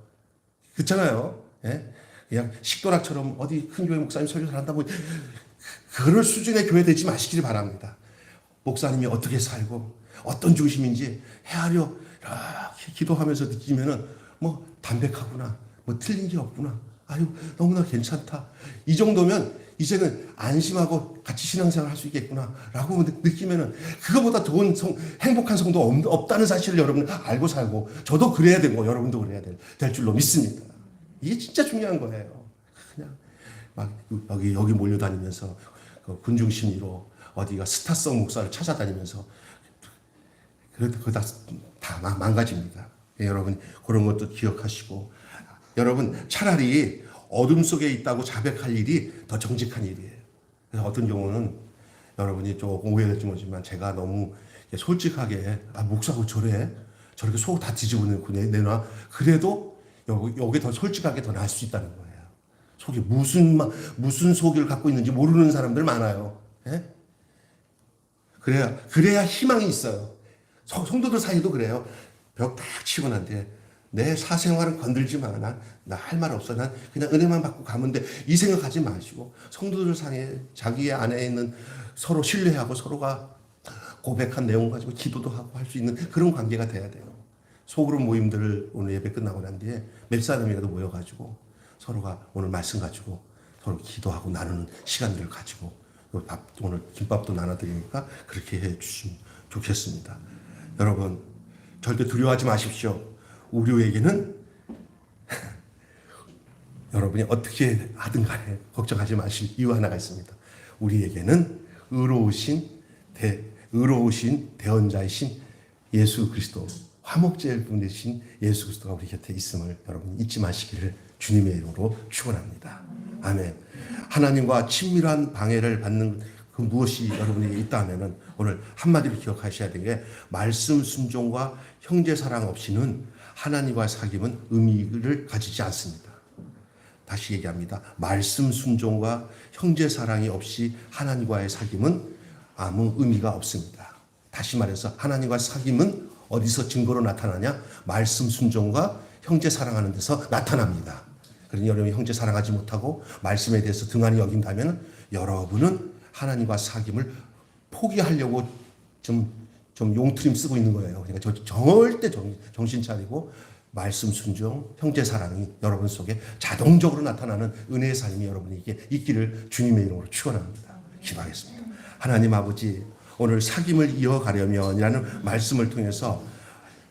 그렇잖아요. 예? 그냥 식도락처럼 어디 큰 교회 목사님 설교 잘한다고 그럴 수준의 교회 되지 마시기를 바랍니다. 목사님이 어떻게 살고 어떤 중심인지 헤아려 이렇게 기도하면서 느끼면은 담백하구나, 틀린 게 없구나, 아유 너무나 괜찮다. 이 정도면 이제는 안심하고 같이 신앙생활 할 수 있겠구나라고 느끼면은 그거보다 좋은 행복한 성도 없다는 사실을 여러분 알고 살고 저도 그래야 되고 여러분도 그래야 될 줄로 믿습니다. 이게 진짜 중요한 거예요. 그냥 막 여기 몰려다니면서 그 군중심리로 어디가 스타성 목사를 찾아다니면서 그거 다 망가집니다. 여러분 그런 것도 기억하시고 여러분 차라리 어둠 속에 있다고 자백할 일이 더 정직한 일이에요. 그래서 어떤 경우는 여러분이 조금 오해될지 모르지만 제가 너무 솔직하게 목사하고 저렇게 속 다 뒤집어놓고 내놔 그래도 여기 더 솔직하게 더 나을 수 있다는 거예요. 속에 무슨 속을 갖고 있는지 모르는 사람들 많아요. 예? 그래야 희망이 있어요. 성도들 사이도 그래요. 벽 딱 치고 난 뒤에 내 사생활은 건들지 마. 나 할 말 없어. 난 그냥 은혜만 받고 가면 돼. 이 생각하지 마시고 성도들 사이에 자기의 안에 있는 서로 신뢰하고 서로가 고백한 내용 가지고 기도도 하고 할 수 있는 그런 관계가 돼야 돼요. 소그룹 모임들을 오늘 예배 끝나고 난 뒤에 몇 사람이라도 모여가지고 서로가 오늘 말씀 가지고 서로 기도하고 나누는 시간들을 가지고 오늘 김밥도 나눠드리니까 그렇게 해 주시면 좋겠습니다. 여러분 절대 두려워하지 마십시오. 우리에게는 여러분이 어떻게 하든 간에 걱정하지 마실 이유 하나가 있습니다. 우리에게는 의로우신 대언자이신 예수 그리스도 화목제일 분이신 예수 그리스도가 우리 곁에 있음을 여러분 잊지 마시기를 주님의 이름으로 축원합니다. 아멘. 하나님과 친밀한 방해를 받는 그 무엇이 여러분에게 있다면은 오늘 한마디로 기억하셔야 되는 게 말씀 순종과 형제 사랑 없이는 하나님과 사귐은 의미를 가지지 않습니다. 다시 얘기합니다. 말씀 순종과 형제 사랑이 없이 하나님과의 사귐은 아무 의미가 없습니다. 다시 말해서 하나님과 사귐은 어디서 증거로 나타나냐? 말씀 순종과 형제 사랑하는 데서 나타납니다. 그러니 여러분이 형제 사랑하지 못하고 말씀에 대해서 등한히 여긴다면 여러분은 하나님과 사귐을 포기하려고 좀 용트림 쓰고 있는 거예요. 그러니까 절대 정신 차리고 말씀 순종, 형제 사랑이 여러분 속에 자동적으로 나타나는 은혜의 삶이 여러분에게 있기를 주님의 이름으로 축원합니다. 기도하겠습니다. 하나님 아버지, 오늘 사귐을 이어가려면이라는 말씀을 통해서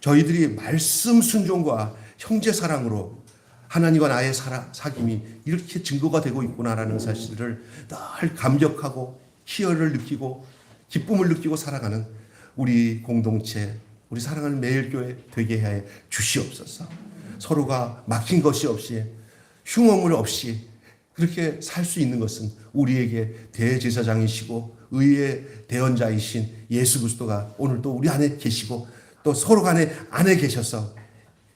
저희들이 말씀 순종과 형제 사랑으로 하나님과 나의 사귐이 이렇게 증거가 되고 있구나라는 사실을 늘 감격하고 희열을 느끼고 기쁨을 느끼고 살아가는 우리 공동체, 우리 사랑하는 매일교회 되게 해 주시옵소서. 서로가 막힌 것이 없이 흉어물 없이 그렇게 살 수 있는 것은 우리에게 대제사장이시고 의의 대언자이신 예수 그리스도가 오늘 또 우리 안에 계시고 또 서로 안에 계셔서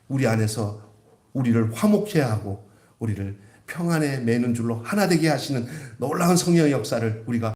우리 안에서 우리를 화목케 하고 우리를 평안에 매는 줄로 하나 되게 하시는 놀라운 성령의 역사를 우리가